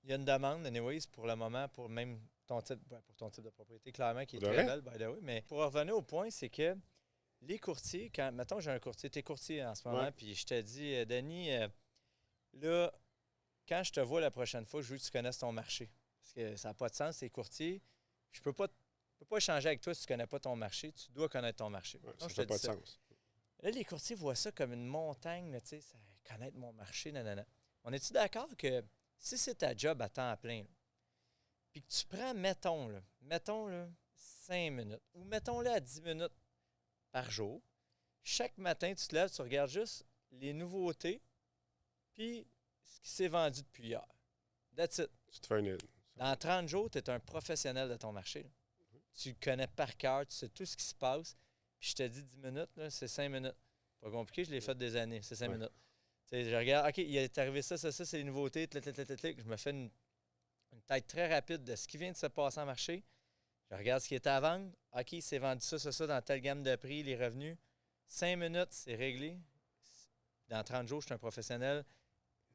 il y a une demande, anyways, pour le moment, pour même ton type de propriété, clairement, qui est Pour de très vrai? belle, by the way. Mais pour revenir au point, c'est que les courtiers, quand, mettons, j'ai un courtier, tu es courtier en ce moment, Ouais. puis je te dis, Denis, là, quand je te vois la prochaine fois, je veux que tu connaisses ton marché. Parce que ça n'a pas de sens, c'est courtier. Je peux pas échanger avec toi si tu ne connais pas ton marché. Tu dois connaître ton marché. Ouais, Donc, ça je fait te pas de dis ça. sens. Là, les courtiers voient ça comme une montagne, là, tu sais, connaître mon marché, nanana. On est-tu d'accord que si c'est ta job à temps plein, là, puis que tu prends, mettons, là, 5 minutes, ou mettons-le à 10 minutes par jour, chaque matin, tu te lèves, tu regardes juste les nouveautés, puis ce qui s'est vendu depuis hier. That's it. Tu te fais une... Dans 30 jours, tu es un professionnel de ton marché. Là. Tu connais par cœur, tu sais tout ce qui se passe. Puis je te dis 10 minutes, là, c'est 5 minutes. Pas compliqué, je l'ai fait des années, c'est 5 Ouais. minutes. Tu sais, je regarde, OK, il est arrivé ça, c'est les nouveautés, je me fais une tête très rapide de ce qui vient de se passer en marché. Je regarde ce qui est à vendre. OK, c'est vendu ça, dans telle gamme de prix, les revenus. 5 minutes, c'est réglé. Dans 30 jours, je suis un professionnel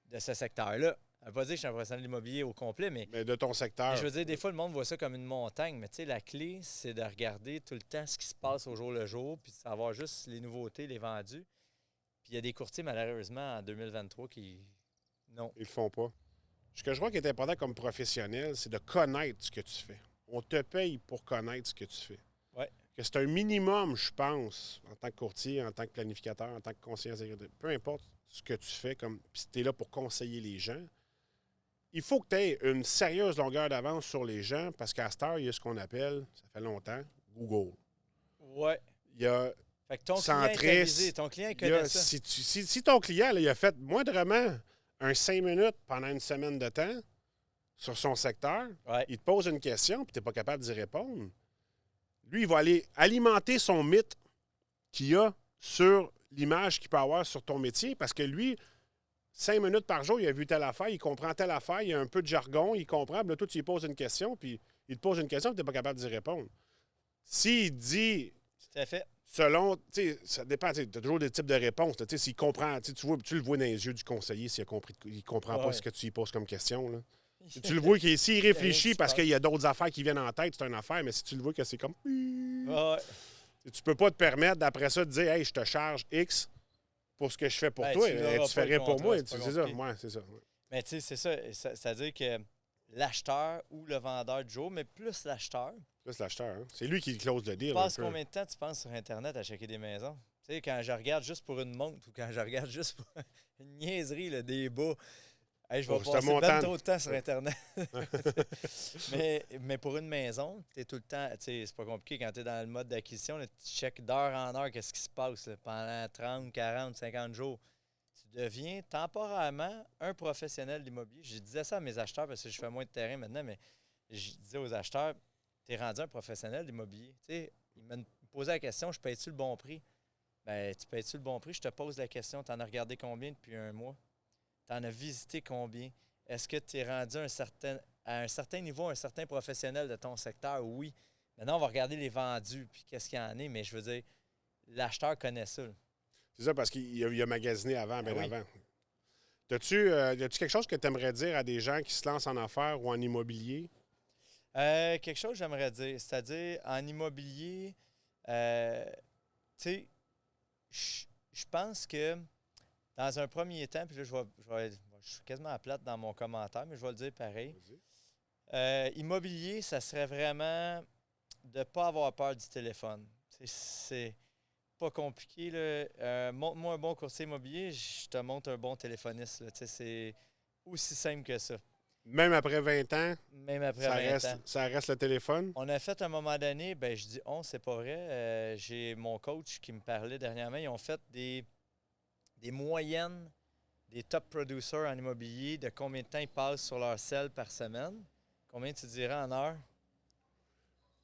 de ce secteur-là. Ça ne veut pas dire que je suis un professionnel de l'immobilier au complet, mais de ton secteur. je veux dire, des fois, le monde voit ça comme une montagne, mais tu sais, la clé, c'est de regarder tout le temps ce qui se passe au jour le jour, puis de savoir juste les nouveautés, les vendus. Puis il y a des courtiers, malheureusement, en 2023 qui... Non. Ils le font pas. Ce que je crois qui est important comme professionnel, c'est de connaître ce que tu fais. On te paye pour connaître ce que tu fais. Ouais. Que c'est un minimum, je pense, en tant que courtier, en tant que planificateur, en tant que conseiller en sécurité. Peu importe ce que tu fais, puis si tu es là pour conseiller les gens, il faut que tu aies une sérieuse longueur d'avance sur les gens parce qu'à cette heure, il y a ce qu'on appelle, ça fait longtemps, Google. Ouais. Il y a Fait que ton Centris, client est avisé, ton client il connaît ça. si ton client là, il a fait moindrement un 5 minutes pendant une semaine de temps sur son secteur, Ouais. il te pose une question puis tu n'es pas capable d'y répondre, lui, il va aller alimenter son mythe qu'il a sur l'image qu'il peut avoir sur ton métier parce que lui, 5 minutes par jour, il a vu telle affaire, il comprend telle affaire, il a un peu de jargon, il comprend, puis là, toi, tu lui poses une question, puis il te pose une question, puis tu n'es pas capable d'y répondre. S'il dit, Tout à fait. selon, tu sais, ça dépend, tu as toujours des types de réponses, tu sais, s'il comprend, tu le vois dans les yeux du conseiller, s'il a compris, il comprend pas Ouais. ce que tu lui poses comme question, là. Si tu le vois s'il rien réfléchit qui se parce passe. qu'il y a d'autres affaires qui viennent en tête, c'est une affaire, mais si tu le vois que c'est comme... Ouais. Tu peux pas te permettre d'après ça de dire « Hey, je te charge X pour ce que je fais pour Ben, toi. tu l'auras Tu pas, fais le rien pour moi. » contrat, c'est pas C'est ça. compliqué. Ouais, c'est ça. Ouais. Mais tu sais, c'est ça. C'est-à-dire que l'acheteur ou le vendeur du jour, mais plus l'acheteur, Là, c'est l'acheteur. Hein? C'est lui qui close le deal. tu Un passes peu. combien de temps tu penses sur Internet à checker des maisons? Tu sais, quand je regarde juste pour une montre ou quand je regarde juste pour une niaiserie, là, des bas, hey, je vais Pour ce passer montant. bien trop de temps sur Internet. mais pour une maison, tu es tout le temps, tu sais, c'est pas compliqué quand tu es dans le mode d'acquisition, là, tu checkes d'heure en heure qu'est-ce qui se passe là, pendant 30, 40, 50 jours. Tu deviens temporairement un professionnel d'immobilier. Je disais ça à mes acheteurs parce que je fais moins de terrain maintenant, mais je disais aux acheteurs, tu es rendu un professionnel d'immobilier. Tu sais, ils me posaient la question, je paye-tu le bon prix? Ben, tu payes-tu le bon prix? Je te pose la question, tu en as regardé combien depuis un mois? Tu en as visité combien? Est-ce que tu es rendu à un certain niveau, un certain professionnel de ton secteur? Oui. Maintenant, on va regarder les vendus, puis qu'est-ce qu'il y en est, mais je veux dire, l'acheteur connaît ça. Là. C'est ça parce qu'il a magasiné avant, bien oui. avant. As-tu quelque chose que tu aimerais dire à des gens qui se lancent en affaires ou en immobilier? Quelque chose que j'aimerais dire, c'est-à-dire en immobilier, tu sais, je pense que dans un premier temps, puis là, je suis quasiment à plate dans mon commentaire, mais je vais le dire pareil. Immobilier, ça serait vraiment de ne pas avoir peur du téléphone. C'est pas compliqué. Là. Montre-moi un bon courtier immobilier, je te montre un bon téléphoniste. Là. C'est aussi simple que ça. Même après 20 ans, Même après 20 ans. ça reste le téléphone? On a fait à un moment donné, ben je dis on, c'est pas vrai. J'ai mon coach qui me parlait dernièrement, ils ont fait des moyennes des top producers en immobilier de combien de temps ils passent sur leur selle par semaine. Combien tu dirais en heure?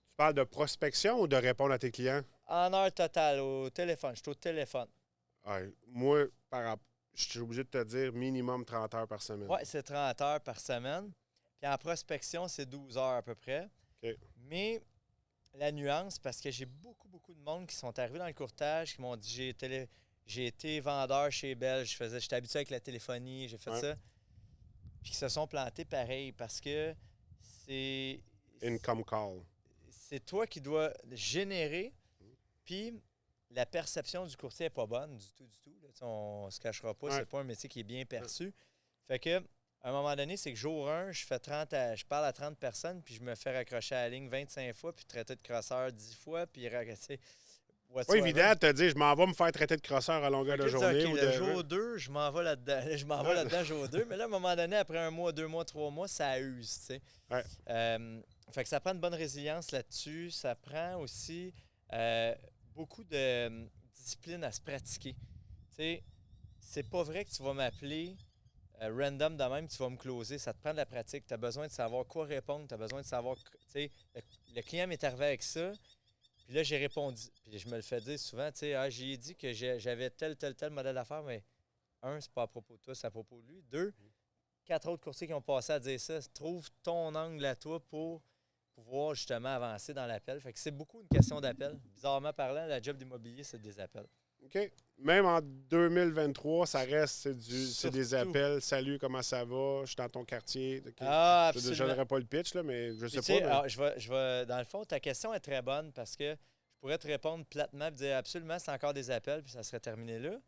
Tu parles de prospection ou de répondre à tes clients? En heure totale, au téléphone. Je suis au téléphone. Ouais, moi, je suis obligé de te dire minimum 30 heures par semaine. Oui, c'est 30 heures par semaine. Puis en prospection, c'est 12 heures à peu près. OK. Mais la nuance, parce que j'ai beaucoup de monde qui sont arrivés dans le courtage, qui m'ont dit j'ai été vendeur chez Belge, j'étais habitué avec la téléphonie, j'ai fait ça. Puis qui se sont plantés pareil parce que c'est. Income call. C'est toi qui dois générer, puis la perception du courtier n'est pas bonne du tout. Là. On ne se cachera pas, c'est pas un métier qui est bien perçu. Fait que, à un moment donné, c'est que jour 1, je parle à 30 personnes, puis je me fais raccrocher à la ligne 25 fois, puis traiter de crosseur 10 fois, puis Pas évident de te dire, je m'en vais me faire traiter de crosseur à longueur de journée. OK, le jour 2, je m'en vais là-dedans. Je m'en vais là-dedans jour 2. Mais là, à un moment donné, après 1 mois, 2 mois, 3 mois, ça use, tu sais. Ouais. Fait que ça prend une bonne résilience là-dessus. Ça prend aussi beaucoup de discipline à se pratiquer. Tu sais, c'est pas vrai que tu vas m'appeler random de même, tu vas me closer. Ça te prend de la pratique. Tu as besoin de savoir quoi répondre. Tu as besoin de savoir, tu sais, le client m'est arrivé avec ça. Puis là, j'ai répondu. Puis je me le fais dire souvent, tu sais, j'ai dit que j'avais tel modèle d'affaires, mais c'est pas à propos de toi, c'est à propos de lui. 2, 4 autres courtiers qui ont passé à dire ça. Trouve ton angle à toi pour pouvoir justement avancer dans l'appel. Fait que c'est beaucoup une question d'appel. Bizarrement parlant, la job d'immobilier, c'est des appels. OK. Même en 2023, ça reste, c'est des Surtout. appels. Salut, comment ça va? Je suis dans ton quartier. Okay. Absolument. Je n'aurais pas le pitch, là, mais je sais pas. Mais... Alors, je vais, dans le fond, ta question est très bonne parce que je pourrais te répondre platement et dire absolument, c'est encore des appels, puis ça serait terminé là.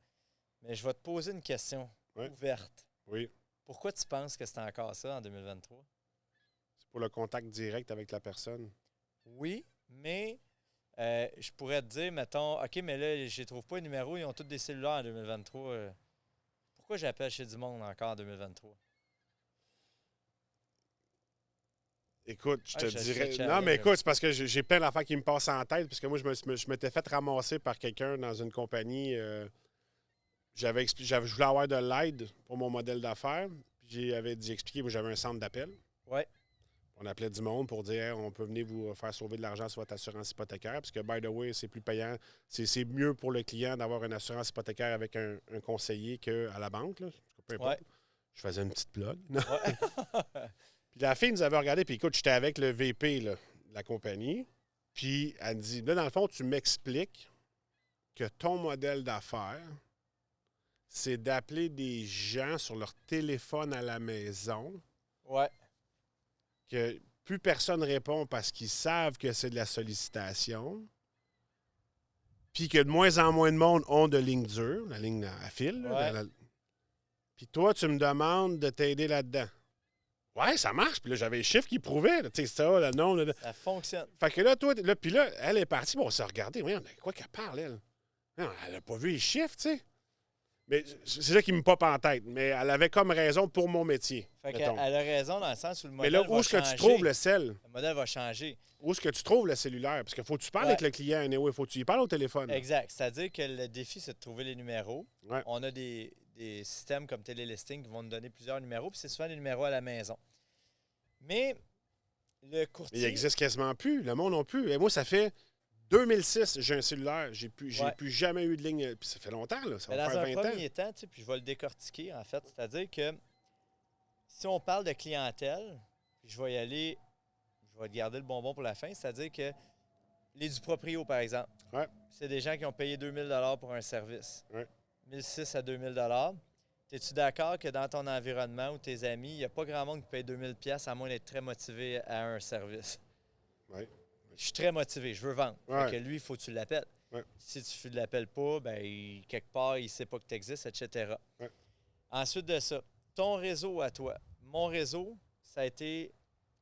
Mais je vais te poser une question ouverte. Oui. Pourquoi tu penses que c'est encore ça en 2023? C'est pour le contact direct avec la personne. Oui, mais je pourrais te dire, mettons, OK, mais là, je ne trouve pas les numéros, ils ont tous des cellulaires en 2023. Pourquoi j'appelle chez du monde encore en 2023? Écoute, je te dirais... Non, mais écoute, c'est parce que j'ai plein d'affaires qui me passent en tête, parce que moi, je m'étais fait ramasser par quelqu'un dans une compagnie. Je voulais avoir de l'aide pour mon modèle d'affaires. J'avais expliqué, moi, j'avais un centre d'appel. Oui. On appelait du monde pour dire hey, on peut venir vous faire sauver de l'argent sur votre assurance hypothécaire. Parce que, by the way, c'est plus payant. C'est mieux pour le client d'avoir une assurance hypothécaire avec un conseiller qu'à la banque. Là. Peu importe. Ouais. Je faisais une petite blague. Ouais. Puis la fille nous avait regardé, puis écoute, j'étais avec le VP là, de la compagnie. Puis elle me dit là, dans le fond, tu m'expliques que ton modèle d'affaires, c'est d'appeler des gens sur leur téléphone à la maison. Ouais. que plus personne répond parce qu'ils savent que c'est de la sollicitation, puis que de moins en moins de monde ont de ligne dure, la ligne à fil. Là, puis toi, tu me demandes de t'aider là-dedans. Ouais, ça marche. Puis là, j'avais les chiffres qui prouvaient. Tu sais, ça, le nom. Ça fonctionne. Fait que là, toi, puis là, elle est partie. Bon, on s'est regardé. Oui, quoi qu'elle parle, elle? Non, elle n'a pas vu les chiffres, tu sais. Mais c'est ça qui me pop en tête. Mais elle avait comme raison pour mon métier. Fait qu'elle a raison dans le sens où le mais modèle là, va où est-ce que changer. tu trouves le cell? Le modèle va changer. Où est-ce que tu trouves le cellulaire? Parce qu'il faut que tu parles avec le client. Anyway. Il faut que tu y parles au téléphone. Exact. C'est-à-dire que le défi, c'est de trouver les numéros. Ouais. On a des systèmes comme Télélisting qui vont nous donner plusieurs numéros, puis c'est souvent des numéros à la maison. Mais le courtier... Il n'existe quasiment plus. Le monde non plus. Et moi, ça fait 2006, j'ai un cellulaire. J'ai plus jamais eu de ligne. Puis ça fait longtemps, là. Ça va faire 20 ans. Dans un premier temps, puis je vais le décortiquer, en fait. C'est-à-dire que si on parle de clientèle, puis je vais y aller, je vais garder le bonbon pour la fin, c'est-à-dire que les du proprio, par exemple, c'est des gens qui ont payé 2000 $ pour un service. 1600 à 2000 $. Es-tu d'accord que dans ton environnement ou tes amis, il n'y a pas grand monde qui paye 2000 $, à moins d'être très motivé à un service? Oui. Je suis très motivé, je veux vendre. Ouais. Fait que lui, il faut que tu l'appelles. Ouais. Si tu ne l'appelles pas, ben, quelque part, il ne sait pas que tu existes, etc. Ouais. Ensuite de ça, ton réseau à toi. Mon réseau, ça a été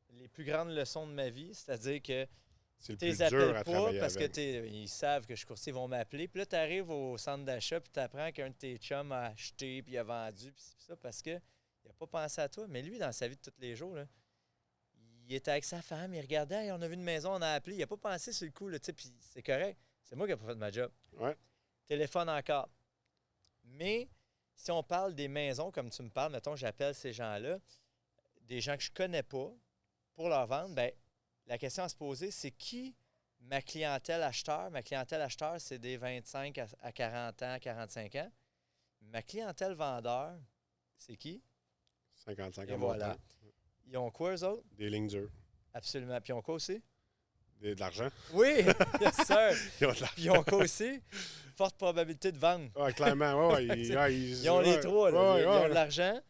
les plus grandes leçons de ma vie, c'est-à-dire que c'est le tu les plus dur appelles à pas travailler parce avec. que ils savent que je suis courtier, ils vont m'appeler. Puis là, tu arrives au centre d'achat puis tu apprends qu'un de tes chums a acheté puis il a vendu puis ça parce qu'il n'a pas pensé à toi. Mais lui, dans sa vie de tous les jours, là, il était avec sa femme, il regardait, hey, on a vu une maison, on a appelé. Il n'a pas pensé sur le coup, puis c'est correct. C'est moi qui n'ai pas fait ma job. Ouais. Téléphone encore. Mais si on parle des maisons, comme tu me parles, mettons, j'appelle ces gens-là, des gens que je ne connais pas, pour leur vendre, bien, la question à se poser, c'est qui ma clientèle acheteur? Ma clientèle acheteur, c'est des 25 à 40 ans, 45 ans. Ma clientèle vendeur, c'est qui? 55 Et ans. voilà. Ils ont quoi, eux autres? Des lignes dures. Absolument. Puis ils ont quoi aussi? De l'argent. Oui, yes, sir. Ils ont de l'argent. Puis ils ont quoi aussi? Forte probabilité de vendre. Ah, clairement, ils ont les trois. Là. Ils ont de l'argent.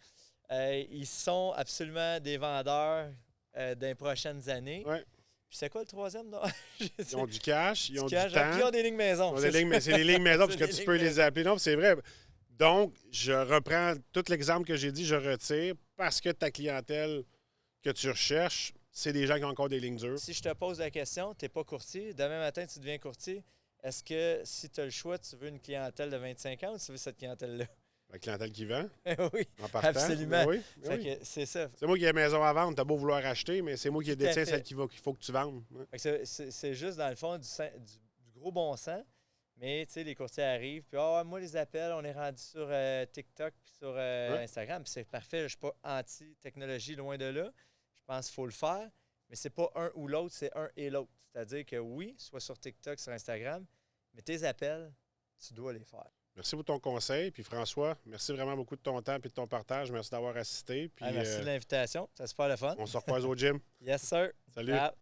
Ils sont absolument des vendeurs dans les prochaines années. Ouais. Puis c'est quoi le troisième? Non? Ils ont du cash, ils ont du Puis temps. ils ont des lignes maison. C'est des lignes maison parce que tu peux les appeler. Non, c'est vrai. Donc, je reprends tout l'exemple que j'ai dit, je retire parce que ta clientèle que tu recherches, c'est des gens qui ont encore des lignes dures. Si je te pose la question, tu n'es pas courtier, demain matin, tu deviens courtier, est-ce que si tu as le choix, tu veux une clientèle de 25 ans ou tu veux cette clientèle-là? La clientèle qui vend. Oui, en partant. absolument. Oui, C'est ça. C'est moi qui ai la maison à vendre. Tu as beau vouloir acheter, mais c'est moi qui détiens celle qu'il faut que tu vendes. Ouais. C'est juste, dans le fond, du gros bon sens. Mais, tu sais, les courtiers arrivent, puis moi, les appels, on est rendu sur TikTok puis sur Instagram, puis c'est parfait. Je ne suis pas anti-technologie, loin de là. Je pense qu'il faut le faire, mais c'est pas un ou l'autre, c'est un et l'autre. C'est-à-dire que oui, soit sur TikTok, sur Instagram, mais tes appels, tu dois les faire. Merci pour ton conseil. Puis François, merci vraiment beaucoup de ton temps et de ton partage. Merci d'avoir assisté. Puis, merci de l'invitation. Ça se passe le fun. On se recroise au gym. Yes, sir. Salut.